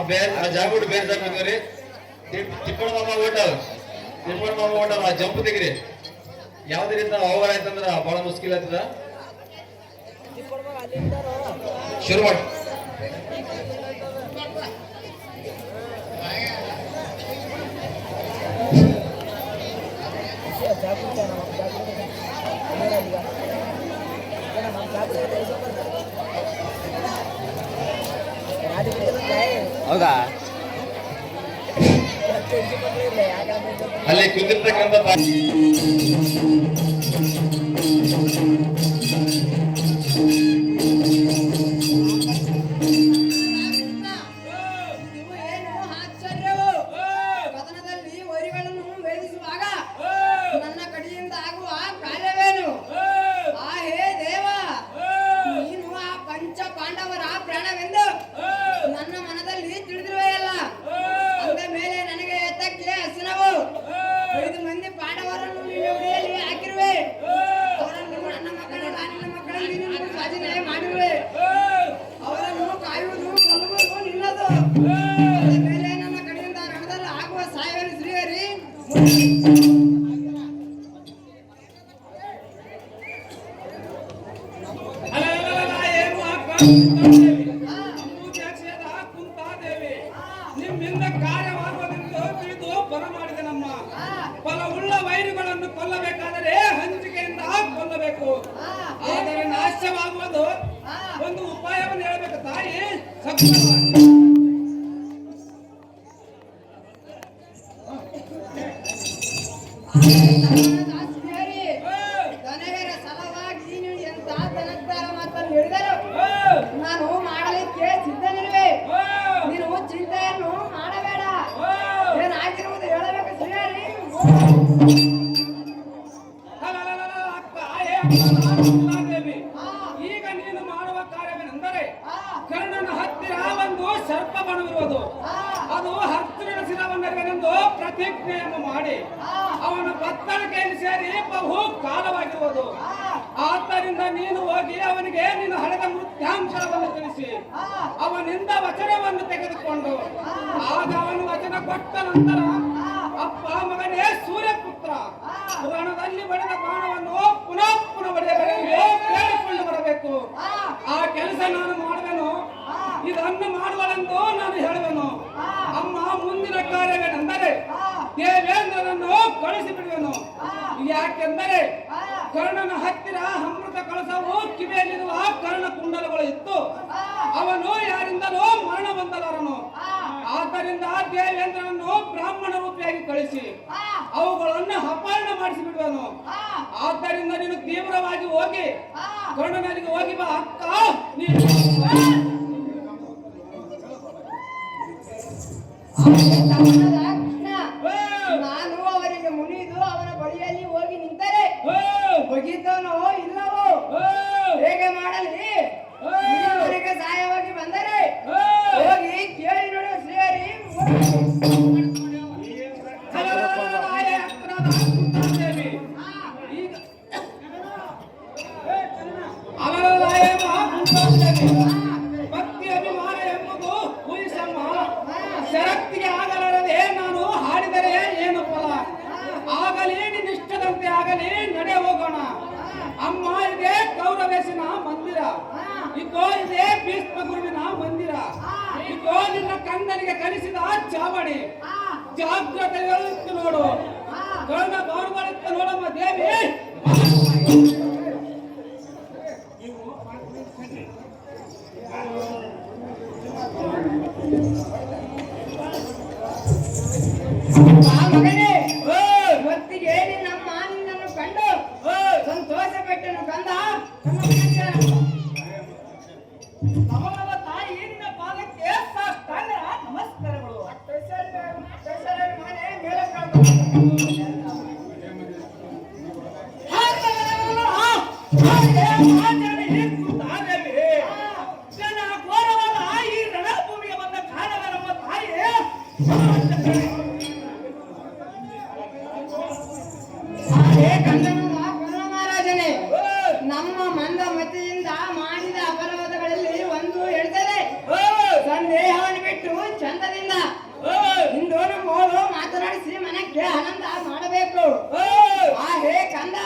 ಜಾಗ ಬಿಟ್ಟು ಬೇರೆ ಜಾಗ ಕುಂದ್ಕರಿ. ತಿಪ್ಪಣ್ಣ ಮಾಮ ಹೋಟೆಲ್ ಆ ಜಂಪ್ ತೆಗಿರಿ. ಯಾವ್ದೇ ರೀತಿ ಅವಘಡ ಆಯ್ತಂದ್ರ ಬಹಳ ಮುಸ್ಕಿಲ್ ಆಗ್ತದ. ಶುರು ಮಾಡಿ. ಹೌದಾ ಅಲ್ಲಿ ಕುಂದಿರ್ತಕ್ಕಂಥ ನನ್ನ ಕಡೆಯಿಂದ ಆಗುವ ಕಾರ್ಯವೇನು? ಆ ಹೇ ದೇವ, ನೀನು ಆ ಪಂಚ ಪಾಂಡವರ ಪ್ರಾಣವೆಂದು ನನ್ನ ಮನದಲ್ಲಿ ತಿಳಿದಿರುವೆಯಲ್ಲ. ಅಂದ ಮೇಲೆ ನನಗೆ ಎತ್ತಕ್ಕೆ ಹಸಿನವು. 5 ಮಂದಿ ಪಾಂಡವರನ್ನು ನಿನ್ನ ಉಡಿಯಲ್ಲಿ ಹಾಕಿರುವೆ. ಅವರನ್ನು ನನ್ನ ಮಕ್ಕಳಲ್ಲ, ನಿನ್ನ ಮಕ್ಕಳಲ್ಲಿ ನಿನ್ನ ಸ್ವಾಧೀನ ಮಾಡಿರುವೆ. ಅವರನ್ನು ಕಾಯುವುದು ಕೊಲ್ಲುವುದು ನಿನ್ನದು. ಅಂದ ಮೇಲೆ ನನ್ನ ಕಡೆಯಿಂದ ರಣದಲ್ಲಿ ಆಗುವ ಸಾಯವೇನು ಶ್ರೀಹರಿ? ನಿಮ್ಮಿಂದ ಕಾರ್ಯವಾಗುವುದೆಂದು ತಿಳಿದು ಬರಮಾಡಿದೆ. ನಮ್ಮ ಫಲವುಳ್ಳ ವೈರಿಗಳನ್ನು ಕೊಲ್ಲಬೇಕಾದರೆ ಹಂಚಿಕೆಯಿಂದ ಕೊಲ್ಲಬೇಕು. ಆದರೆ ನಾಶವಾಗುವುದು ಒಂದು ಉಪಾಯವನ್ನು ಹೇಳಬೇಕು ತಾಯಿ. ದನಗರ ಸಲವಾಗಿ ನೀನು ಎಂತ ದನಗ್ದಾರ ಮಾತನ್ನು ಹೇಳಿದರು ನಾನು ಮಾಡಲಿಕ್ಕೆ ಸಿದ್ಧನಿರುವೆ. ನೀನು ಚಿಂತೆಯನ್ನು ಮಾಡಬೇಡ. ಏನಾಗಿರುವುದು ಹೇಳಬೇಕು ಶ್ರೀಹರಿ. ಈಗ ನೀನು ಮಾಡುವ ಕಾರ್ಯವೇನೆಂದರೆ ಕರ್ಣನ ಹತ್ತಿರ ಒಂದು ಸರ್ಪ ಬಣವಿರುವುದು. ಅದು ಹತ್ತಿರ ಶಿರವನ್ನೆರವೆಂದು ಪ್ರತಿಜ್ಞೆಯನ್ನು ಮಾಡಿ ಅವನ ಬತ್ತಳಿಕೆಯಲ್ಲಿ ಸೇರಿ ಬಹು ಕಾಲವಾಗಿರುವುದು. ಆದ್ದರಿಂದ ನೀನು ಹೋಗಿ ಅವನಿಗೆ ನೀನು ಹಳೆದ ಮೃತ್ಯಾಂಶವನ್ನು ತಿಳಿಸಿ ಅವನಿಂದ ವಚನವನ್ನು ತೆಗೆದುಕೊಂಡು ಆಗ ಅವನು ವಚನ ಕೊಟ್ಟ ನಂತರ ಅಪ್ಪ ಮಗನೇ ಸೂರ್ಯಪುತ್ರ ರಣದಲ್ಲಿ ಬಡಿದ ಬಾಣವನ್ನು ಪುನಃ ಕೇಳಿಕೊಂಡು ಬರಬೇಕು. ಆ ಕೆಲಸ ನಾನು ಮಾಡುವೆನು. ಇದನ್ನು ಮಾಡುವಳೆಂದು ನಾನು ಹೇಳುವೆನು. ಅಮ್ಮ ಮುಂದಿನ ಕಾರ್ಯವೇನೆಂದರೆ ದೇವೇಂದ್ರನನ್ನು ಕಳಿಸಿಬಿಡುವೆನು. ಯಾಕೆಂದರೆ ಕರ್ಣನ ಹತ್ತಿರ ಅಮೃತ ಕಳಸವು ಕಿವಿಯಲ್ಲಿರುವ ಕರ್ಣ ಕುಂಡಲಗಳು ಇತ್ತು. ಅವನು ಯಾರಿಂದಲೂ ಮರಣ ಹೊಂದಲಾರನು. ಆದ್ದರಿಂದ ದೇವೇಂದ್ರನನ್ನು ಬ್ರಾಹ್ಮಣ ರೂಪಿಯಾಗಿ ಕಳಿಸಿ ಅವುಗಳನ್ನು ಅಪಹರಣ ಮಾಡಿಸಿಬಿಡುವನು. ಆದ್ದರಿಂದ ನೀನು ತೀವ್ರವಾಗಿ ಹೋಗಿ ಕರ್ಣನಿಗೆ ಹೋಗಿ ಬಾ ಅಕ್ಕ. ನಾನು ಅವರಿಗೆ ಮುನಿದು ಅವನ ಬಳಿಯಲ್ಲಿ ಹೋಗಿ ನಿಂತರೆ ಹೋಗಿದ್ದನೋ ಇಲ್ಲವೋ ಹೇಗೆ ಮಾಡಲಿ? ಅವರಿಗೆ ಸಹಾಯವಾಗಿ ಬಂದರೆ ಹೋಗಿ ಕೇಳಿ ನೋಡು ಶ್ರೀಹರಿ. ಅಕ್ಕ ಇಕೋ ಇದೇ ಭೀಷ್ಮ ಗುರುವಿನ ಮಂದಿರ. ಇಕೋ ನಿನ್ನ ಕಂದನಿಗೆ ಕಲಿಸಿದ ಚಾವಡಿ. ಜಾಗ್ರತೆ ನೋಡು, ಕರ್ಣ ಬಾರುಗಳಿತ್ತು ನೋಡಮ್ಮ ದೇವಿ. ಮಗನೇ, ಹೊತ್ತಿಗೆ ನಿನ್ನಮ್ಮ ನಿನ್ನನ್ನು ಕಂಡು ಸಂತೋಷ ಪಟ್ಟನು ಕಂದ. ಕಮಲವ ತಾಯಿ ನಿನ್ನ ಪಾದಕ್ಕೆ ಸಾಷ್ಟಾಂಗ ನಮಸ್ಕಾರಗಳು. ಘೋರವಾದ ಈ ರಣಭೂಮಿಗೆ ಬಂದ ಕಾರಣವರಮ್ಮ ತಾಯಿ. ಮಹಾರಾಜನೇ, ನಮ್ಮ ಮಂದ ಮತಿಯಿಂದ ಮಾಡಿದ ಅಪರಾಧಗಳಲ್ಲಿ ಒಂದು ಹೇಳ್ತದೆ. ಸಂದೇಹವನ್ನು ಬಿಟ್ಟು ಚಂದದಿಂದ ಇಂದೋನು ಮೋಳು ಮಾತನಾಡಿಸಿ ಮನಕ್ಕೆ ಆನಂದ ಮಾಡಬೇಕು. ಹೇ ಕಂದ,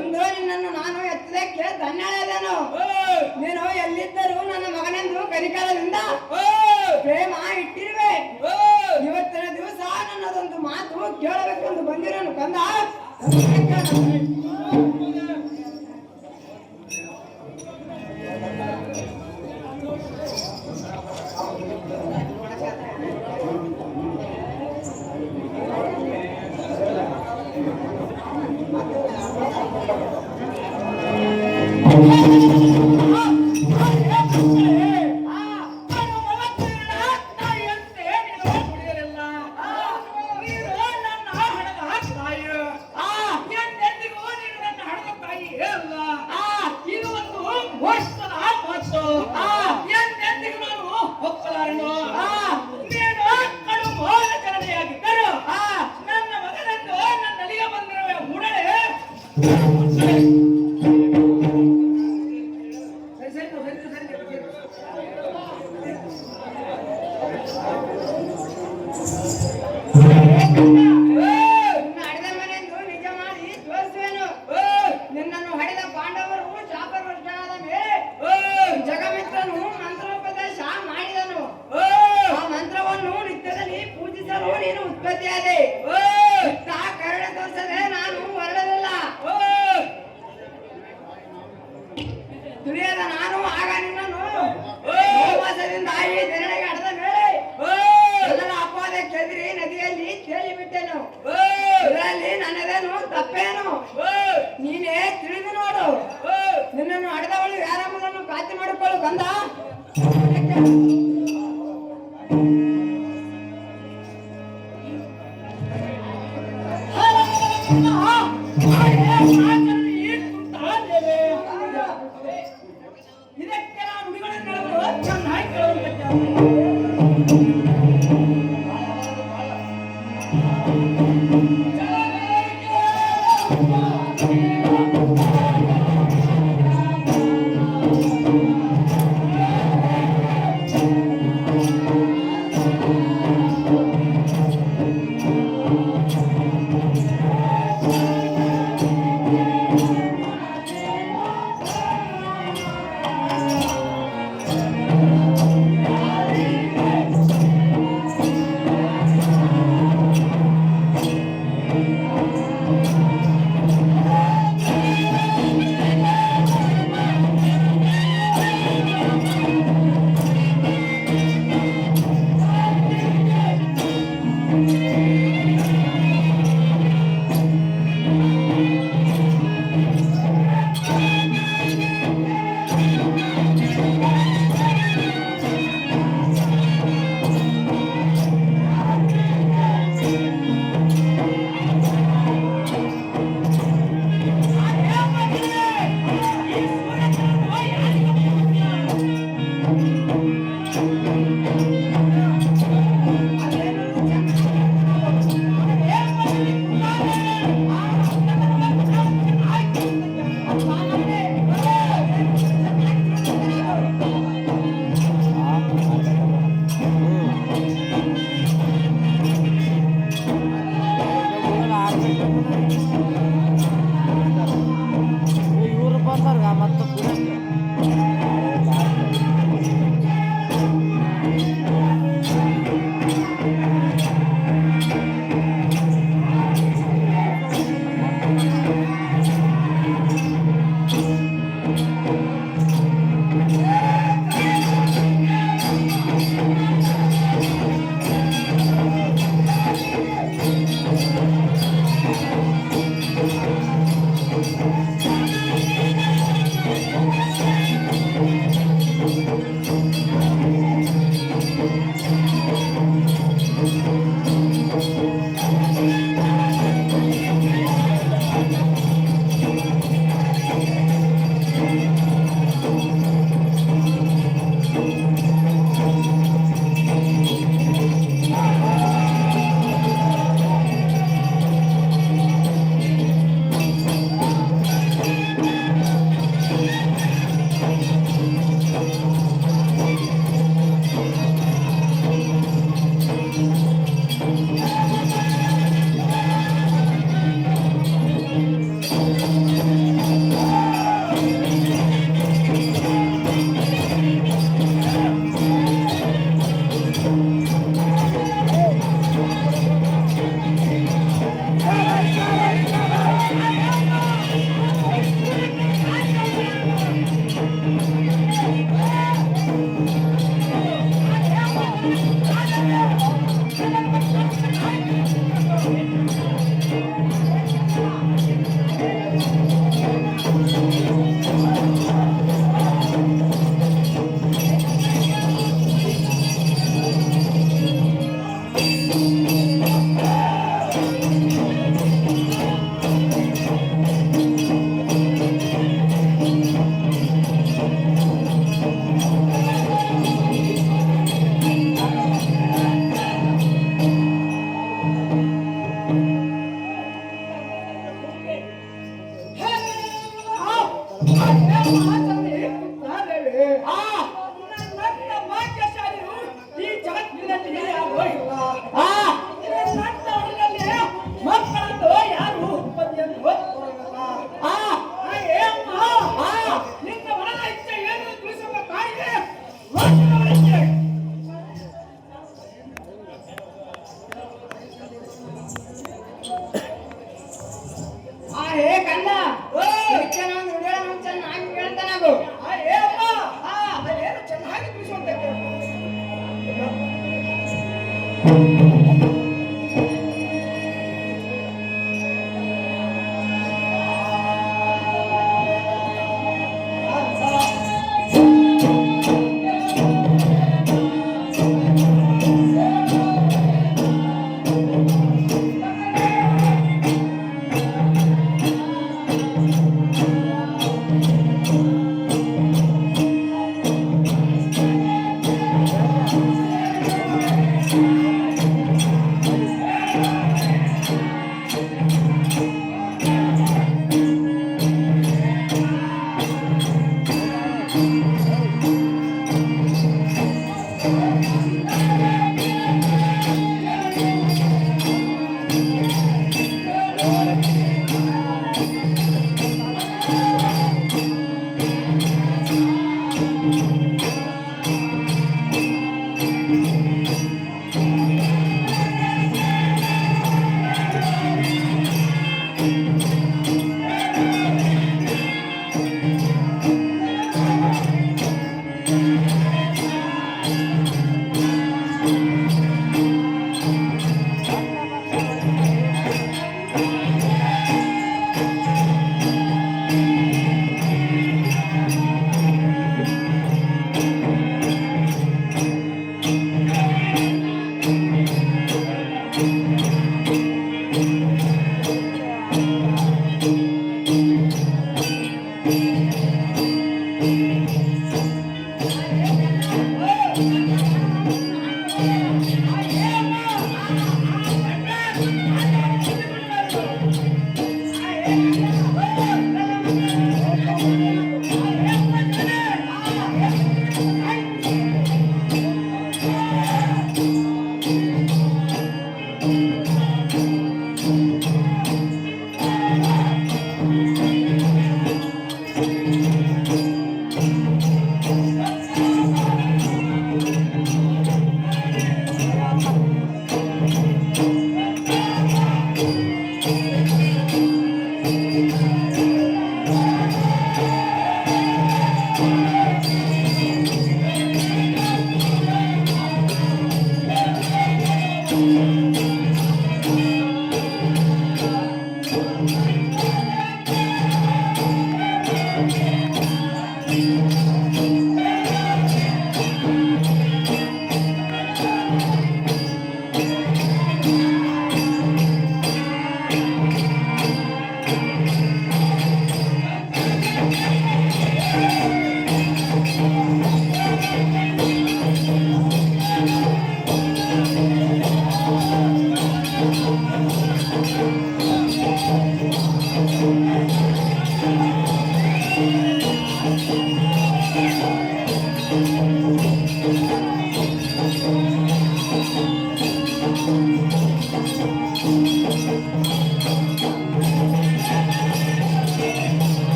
ಇಂದು ನಿನ್ನನ್ನು ನಾನು ಎತ್ತದಕ್ಕೆ ಧನ್ಯಳೇದನು. ನೀನು ಎಲ್ಲಿದ್ದರೂ ನನ್ನ ಮಗನೆಂದು ಕನಿಕರದಿಂದ ಪ್ರೇಮ ಇಟ್ಟಿರುವೆ. ಇವತ್ತಿನ ದಿವಸ ನನ್ನದೊಂದು ಮಾತು ಕೇಳಬೇಕೆಂದು ಬಂದಿರೋನು ಕಂದ. ನಿನ್ನನ್ನು ಹಡೆದ ಪಾಂಡವರು ಶಾಪಗ್ರಸ್ತರಾದ ಮೇಲೆ ಜಗಮಿತ್ರನು ಮಂತ್ರೋಪದೇಶ ಮಾಡಿದನು. ಆ ಮಂತ್ರವನ್ನು ನಿತ್ಯದಲ್ಲಿ ಪೂಜಿಸಲು ನೀನು ಉತ್ಪತ್ತಿಯಾದೆ. ಕರುಣ ತೋರಿಸದೆ ನಾನು ಹೊರಡಲಿಲ್ಲ. ತಿಳಿಯದ ನಾನು ಆಗ ನಿನ್ನನ್ನು ಉಪವಾಸದಿಂದ ಈ ಧರಣಿಗೆ ಹಡೆದ ಮೇಲೆ ಎಲ್ಲರ ಅಪವಾದ ಕೆದರಿ ನದಿಯಲ್ಲಿ ತೇಲಿ ಬಿಟ್ಟೆನು. ಇದರಲ್ಲಿ ನನ್ನದೇನು ತಪ್ಪೇನು? ನೀನೇ ತಿಳಿದು ನೋಡು. ನಿನ್ನನ್ನು ಹಡೆದವಳು ಯಾರೆಂಬುದನ್ನು ಖಾತ್ರಿ ಮಾಡಿಕೊಳ್ಳು ಕಂದ. ಇದಕ್ಕೆ ನಾನು ನುಡಿಗಳನ್ನು ಚೆನ್ನಾಗಿ ಕೇಳುವಂತ ನನ್ನ ಭಾಗ್ಯಶಾಲಿಯು ಈ ಜಗತ್ತಿನಲ್ಲಿ ಯಾರು ಇಲ್ಲ. ನನ್ನವರಲ್ಲಿ ಮಕ್ಕಳನ್ನು ಯಾರು ಉತ್ಪತ್ತಿಯನ್ನು ಓದ್ಕೊಳ್ಳಲ್ಲ. ನಿನ್ನ ಮನದ ಇಚ್ಛೆ ಏನು ತಿಳಿಸುವ ತಾಯಿಗೆ ಲೋಕದವರಿಗೆ ಹೇ ಕಣ್ಣ ಚೆನ್ನಾಗಿ ಹೇಳ್ತಾನಾಗು. ಅದೇನು ಚೆನ್ನಾಗಿ ತಿಳಿಸುವಂತ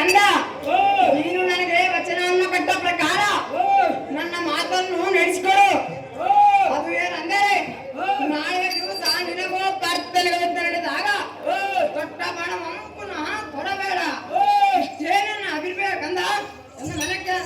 ಕಂದ, ನೀನು ನನಗೆ ವಚನವನ್ನು ಕೊಟ್ಟ ಪ್ರಕಾರ ನನ್ನ ಮಾತನ್ನು ನಡೆಸಿಕೊಡು. ಅದು ಏನಂದರೆ ನಾಳೆ ದಿವಸ ನಿನಗೂ ಪ್ರಾರ್ಥನೆಗಳು ನಡೆದಾಗ ದೊಡ್ಡ ಬಣವನ್ನು ಪುನಃ ಕೊಡಬೇಡ. ಇಷ್ಟೇ ನನ್ನ ಅಭಿಪ್ರಾಯ ಕಂದ. ನನ್ನ ಮನಕ್ಕೆ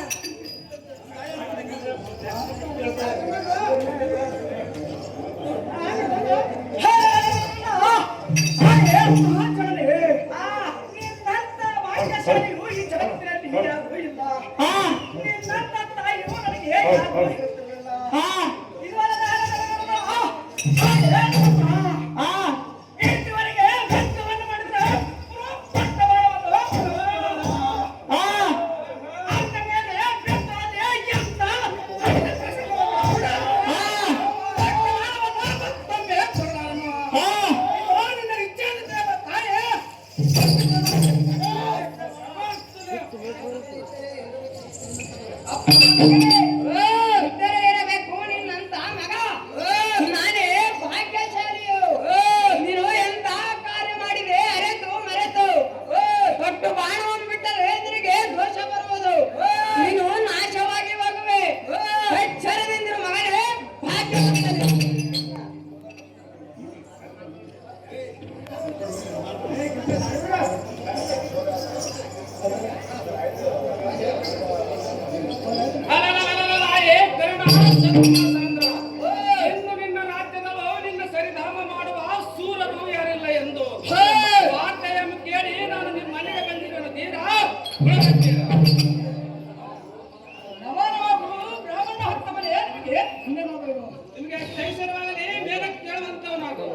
ಇರಬೇಕು ನಿನ್ನಂತ ಮಗ. ನಾನೇ ಭಾಗ್ಯಶಾಲಿಯು. ನೀನು ಎಂತ ಕಾರ್ಯ ಮಾಡಿದೆ ಅರೆತು ಮರೆತು ದೊಡ್ಡ ಬಾಣವನ್ನು ಬಿಟ್ಟರೆ ನಿನಗೆ ದೋಷ ಬರುವುದು. ನೀನು ನಾಶವಾಗಿ ಹೋಗುವೆ. ಎಚ್ಚರದಿಂದಿರು ಮಗನೇ, ಭಾಗ್ಯವಂತನೇ. ಇನ್ನು ನಿನ್ನ ರಾಜ್ಯದಲ್ಲೂ ನಿನ್ನ ಸರಿಧಾಮ ಮಾಡುವ ಸೂರರು ಯಾರಿಲ್ಲ ಎಂದು ವಾರ್ತೆಯನ್ನು ಕೇಳಿ ನಾನು ನಿಮ್ಮ ಮನೆಗೆ ಬಂದಿದ್ದೇನೆ. ತೀರಾ ಬ್ರಾಹ್ಮಣ ಹತ್ತಮನೆ ನಿಮಗೆ ಕೈಸರವಾಗಲಿ ಬೇರೆ ಕೇಳುವಂತವ್ ನಾವು.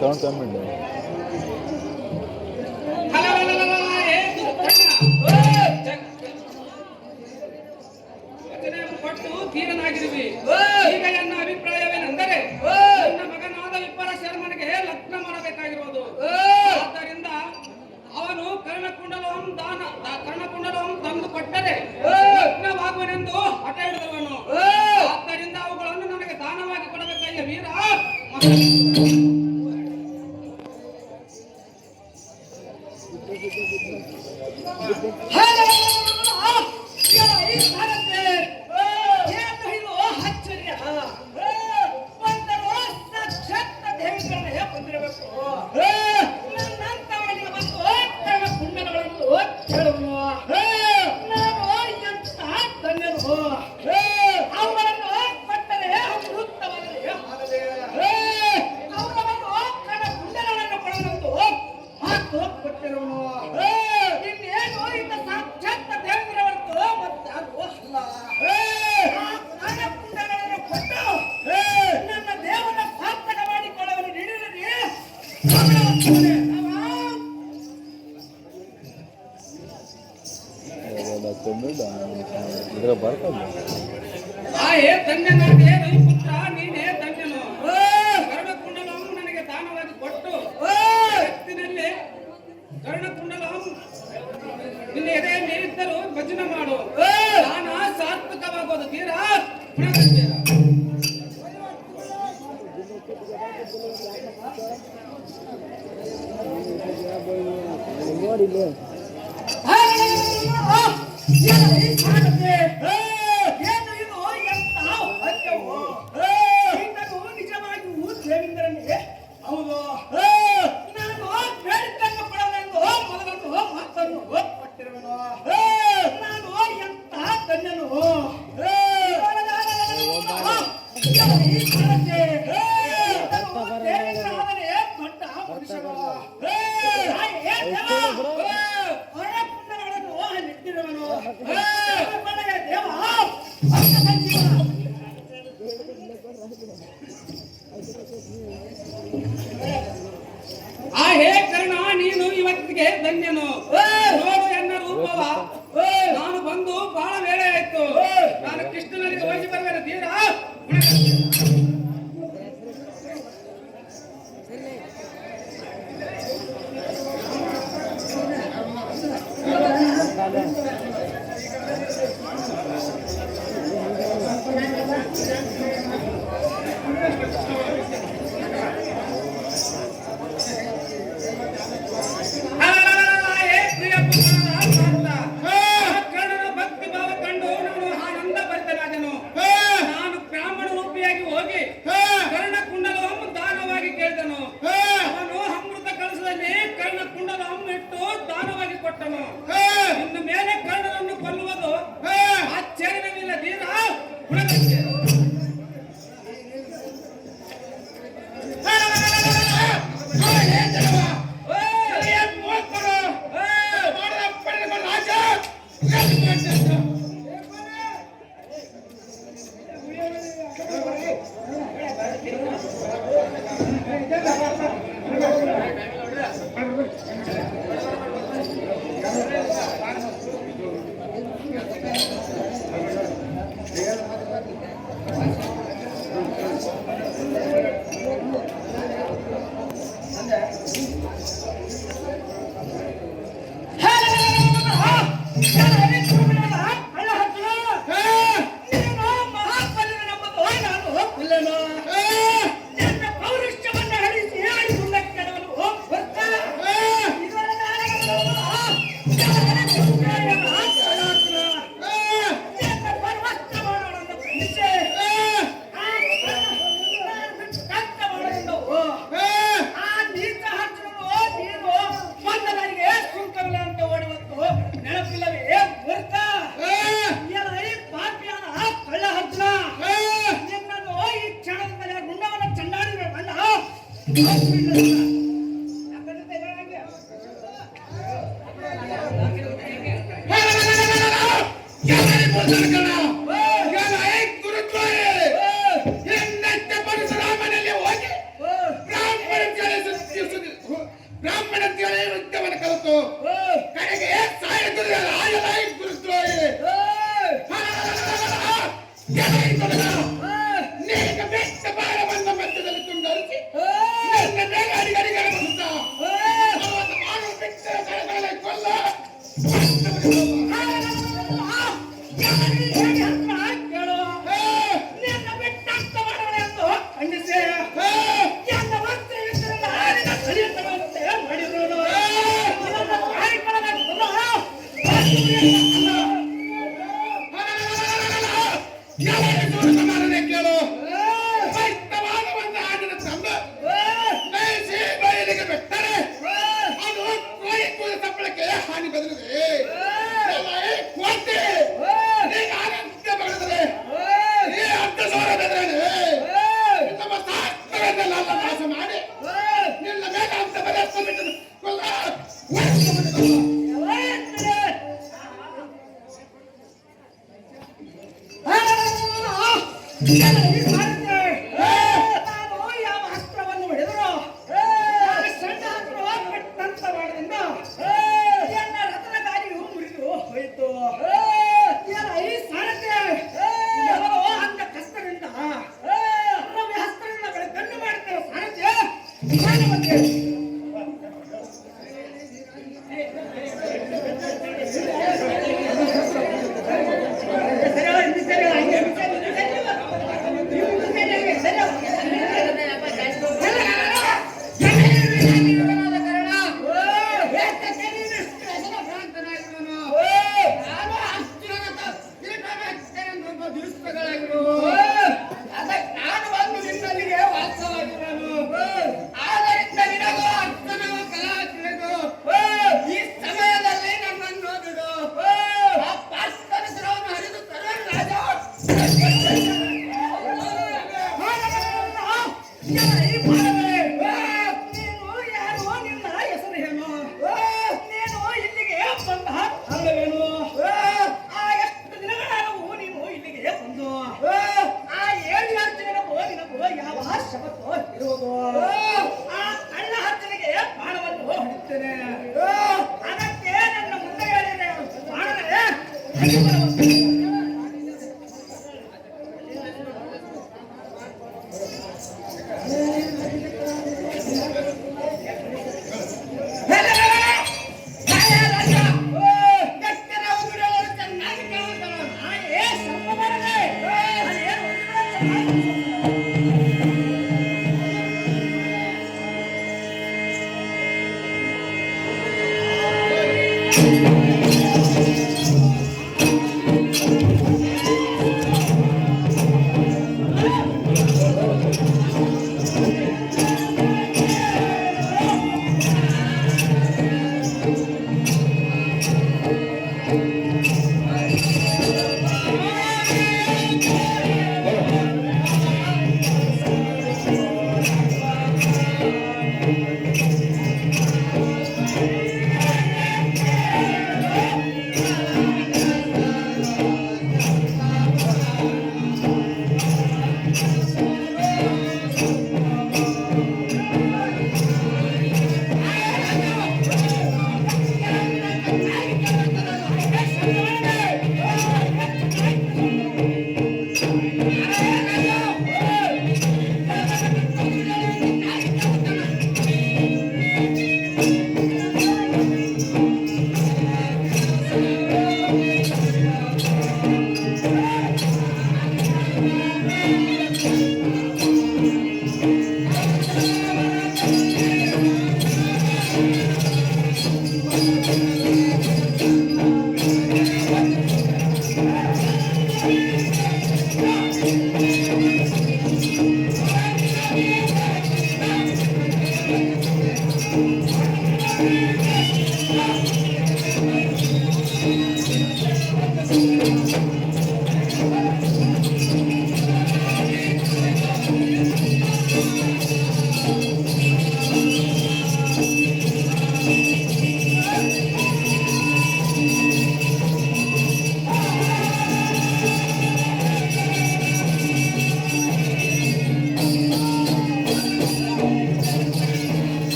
ಸೌಂಡ್ ಕಮ್ಮಿ ಉಂಟು. ಕೊಟ್ಟು ತೀರನಾಗಿರುವಿ. ಈಗ ನನ್ನ ಅಭಿಪ್ರಾಯವೇನೆಂದರೆ ನನ್ನ ಮಗನಾದ ವಿಪರ ಶರ್ಮನಿಗೆ ಲಗ್ನ ಮಾಡಬೇಕಾಗಿರುವುದು. ಆದ್ದರಿಂದ ಅವನು ಕರ್ಣಕುಂಡಲವನ್ನು ತಂದು ಕೊಟ್ಟರೆ ಲಗ್ನವಾಗುವನೆಂದು ಹಠ ಹಿಡಿದವನು. ಆದ್ದರಿಂದ ಅವುಗಳನ್ನು ನನಗೆ ದಾನವಾಗಿ ಕೊಡಬೇಕಾಗಿಯ ವೀರ. ಇದ್ರ ಬರ್ತದೆ. ಧನ್ಯನಾದೆ ರವಿಪುತ್ರ, ನೀನೇ ಧನ್ಯನು. ಕರ್ಣಕುಂಡಲವನ್ನು ನನಗೆ ದಾನವಾಗಿ ಕೊಟ್ಟು ಎತ್ತಿನಲ್ಲಿ ಕರ್ಣಕುಂಡಲವನ್ನು ನಿನ್ನ ಎದೆಯಲ್ಲಿ ಇದ್ದರೂ ಭಜನೆ ಮಾಡು. ದಾನ ಸಾರ್ಥಕವಾಗೋದು. ತೀರಾ ನೋಡಿಲ್ಲ ನಿಜವಾಗಿಯೂ ದೇವೇಂದ್ರನಿಗೆ ಹೌದು. ನಾನು ಬೇಡಿದ್ದನ್ನು ಕೊಡಲೆಂದು ಮೊದಲನ್ನು ಮಾತನ್ನು ಕೊಟ್ಟಿರುವನು. ನಾನು ಎಂತ ಧನ್ಯನು. ದೊಡ್ಡ ಮನುಷ್ಯನು. ನಿಂತಿರುವನು. ದೇವ ಹೇ ಕರ್ಣ, ನೀನು ಇವತ್ತಿಗೆ ಧನ್ಯನು. ನೋಡು ಎನ್ನ ರೂಪವ. ನಾನು ಬಂದು ಬಹಳ ವೇಳೆ ಆಯ್ತು. ನಾನು ಕೃಷ್ಣನಿಗೆ ಹೋಗಿ ಬರುವೆನು. ತೀರಾ ಹೋಗಿ ಕರ್ಣಕುಂಡಲವನ್ನು ದಾನವಾಗಿ ಕೇಳಿದನು. ಅವನು ಅಮೃತ ಕಲಶದಲ್ಲಿ ಕರ್ಣಕುಂಡಲವನ್ನು ಇಟ್ಟು ದಾನವಾಗಿ ಕೊಟ್ಟನು. ಇನ್ನು ಮೇಲೆ ಕರ್ಣನನ್ನು ಕೊಲ್ಲುವುದು ಆಶ್ಚರ್ಯವಿಲ್ಲ ಧೀರ ಗುಣಗಕ್ಕೆ. ಬ್ರಾಹ್ಮಣಂತೆಯೇ ಯುದ್ಧವನ್ನು ಕಲಿತು ಕಡೆಗೆ ನೀಗ ಬೆಟ್ಟ ಬಾಳವನ್ನು ಮಧ್ಯದಲ್ಲಿ ತುಂಡರಿಸಿ ನನ್ನ ಮೇಲೆ ಅಡಿಗಡಿಗಳ ಬರುತ್ತಾ ಅವತ್ತು ಮಾಡು ಬೆಟ್ಟ ಕಳೆಗಳ ಕೊಲ್ಲ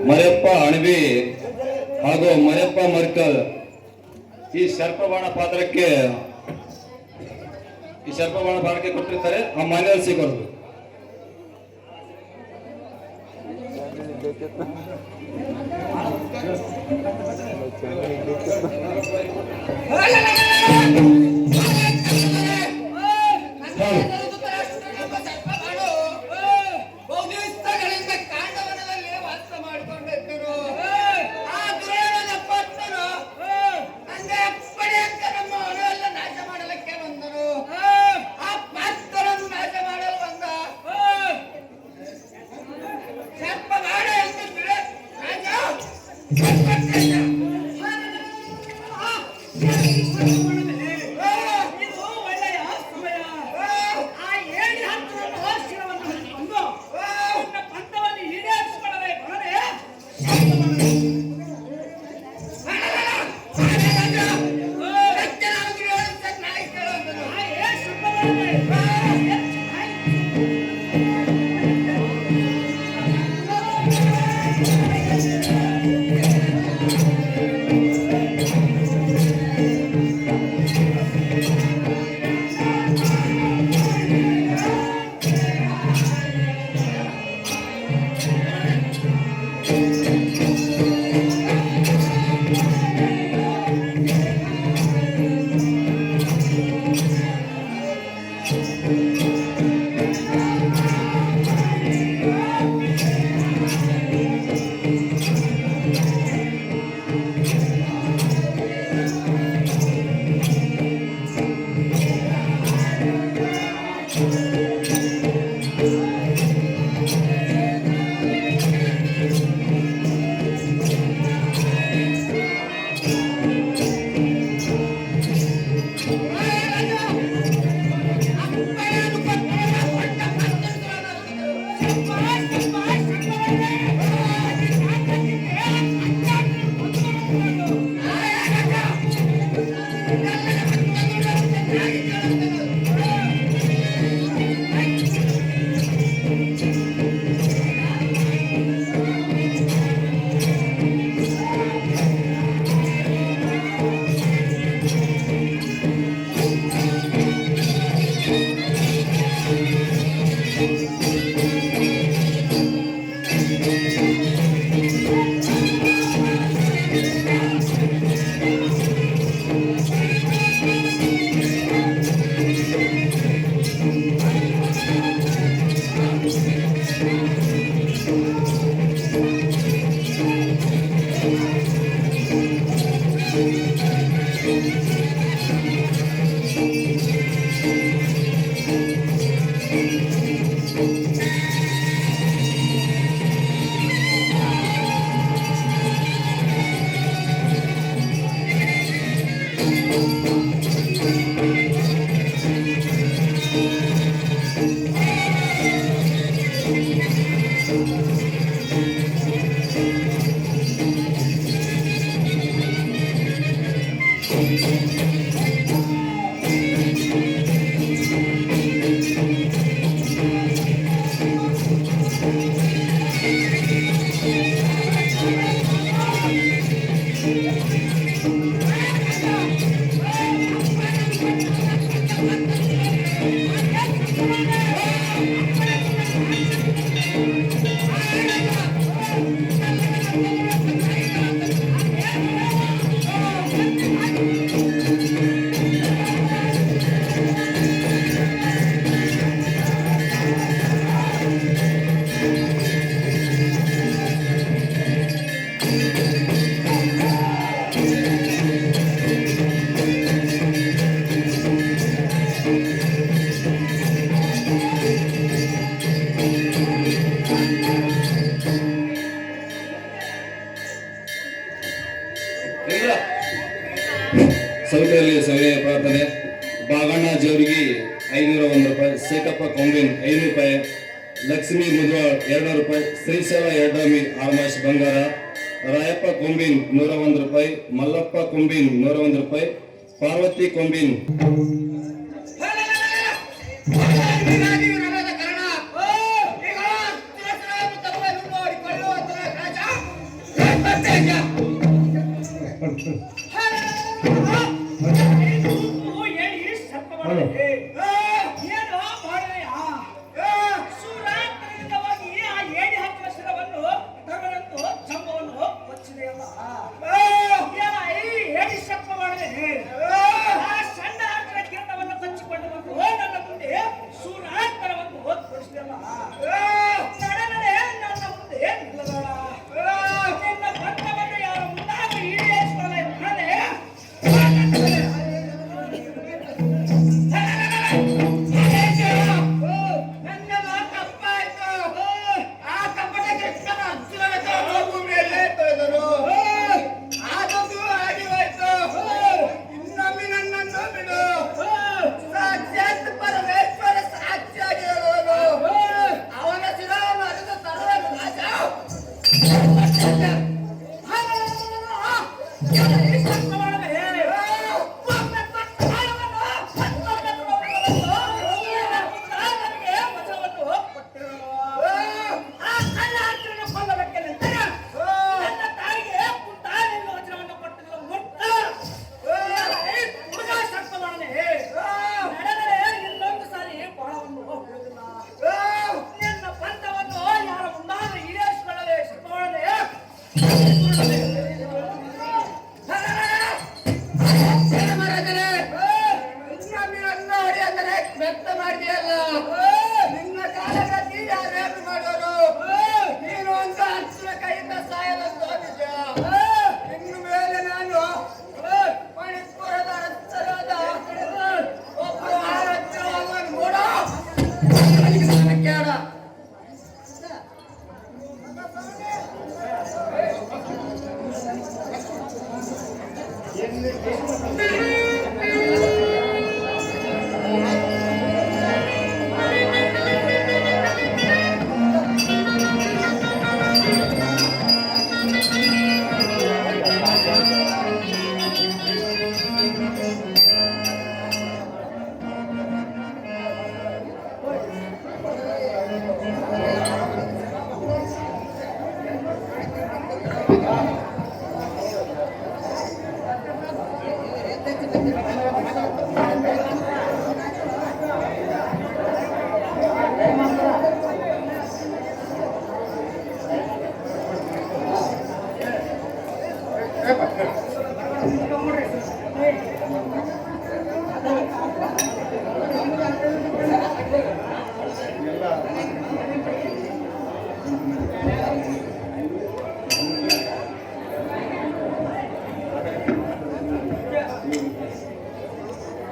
ಮರೆಯಪ್ಪ ಅಣಬಿ ಹಾಗೂ ಮರೆಯಪ್ಪ ಮರ್ಕಲ್ ಈ ಸರ್ಪಬಾಣ ಪಾತ್ರಕ್ಕೆ ಕೊಟ್ಟಿರ್ತಾರೆ. ಆ ಮಾನ್ಯರು ಸಿಗೋದು ಸೌತೆಯಲ್ಲಿ ಸಭೆ ಪ್ರಾರ್ಥನೆ ಬಾಗಣ್ಣ ಜವರಿಗೆ 501 ರೂಪಾಯಿ, ಸೇಕಪ್ಪ ಕೊಂಬಿನ್ 500 ರೂಪಾಯಿ, ಲಕ್ಷ್ಮೀ ಮುದ್ವಾಳ್ 200 ರೂಪಾಯಿ, ಶ್ರೀಶೈಲ ಯಡ್ರಾಮಿ ಆರ್ಮಾಶ್ ಬಂಗಾರ, ರಾಯಪ್ಪ ಕೊಂಬಿನ್ 101 ರೂಪಾಯಿ, ಮಲ್ಲಪ್ಪ ಕೊಂಬಿನ್ 101 ರೂಪಾಯಿ, ಪಾರ್ವತಿ ಕೊಂಬಿನ್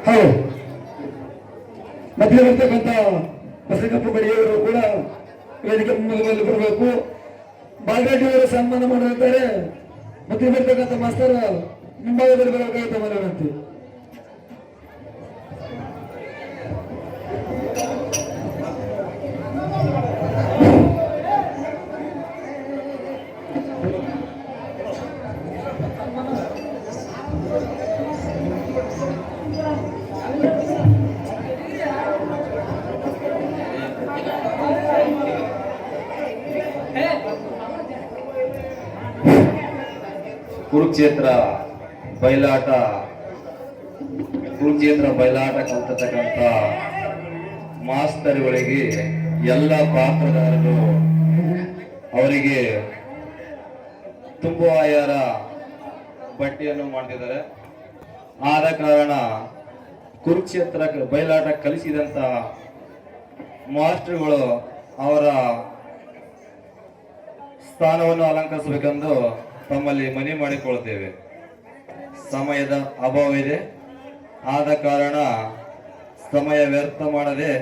ಹೌದು. ಮಧ್ಯೆ ಬರ್ತಕ್ಕಂಥ ಬಸಗಪ್ಪ ಬಡಿಯವರು ಕೂಡ ವೇದಿಕೆ ಮುಂದೆ ಬರಬೇಕು. ಬಾಲ್ಗಾಟಿಯವರು ಸನ್ಮಾನ ಮಾಡಿರ್ತಾರೆ. ಮಧ್ಯೆ ಬರ್ತಕ್ಕಂಥ ಮಾಸ್ತರ್ ಮುಂಭಾಗದಲ್ಲಿ ಬರಬೇಕಾಗುತ್ತೆ ಮನವಿನಂತೆ. ಕುರುಕ್ಷೇತ್ರ ಬಯಲಾಟ ಕಲ್ತಕ್ಕಂಥ ಮಾಸ್ತರ್ಗಳಿಗೆ ಎಲ್ಲ ಪಾತ್ರದಾರರು ಅವರಿಗೆ ತುಂಬು ಆಯಾರ ಬಟ್ಟೆಯನ್ನು ಮಾಡ್ತಿದ್ದಾರೆ. ಆದ ಕಾರಣ ಕುರುಕ್ಷೇತ್ರ ಬಯಲಾಟ ಕಲಿಸಿದಂತ ಮಾಸ್ಟರ್ಗಳು ಅವರ ಸ್ಥಾನವನ್ನು ಅಲಂಕರಿಸಬೇಕೆಂದು ತಮ್ಮಲ್ಲಿ ಮನವಿ ಮಾಡಿಕೊಳ್ಳುತ್ತೇವೆ. ಸಮಯದ ಅಭಾವ ಇದೆ. ಆದ ಕಾರಣ ಸಮಯ ವ್ಯರ್ಥ ಮಾಡದೆ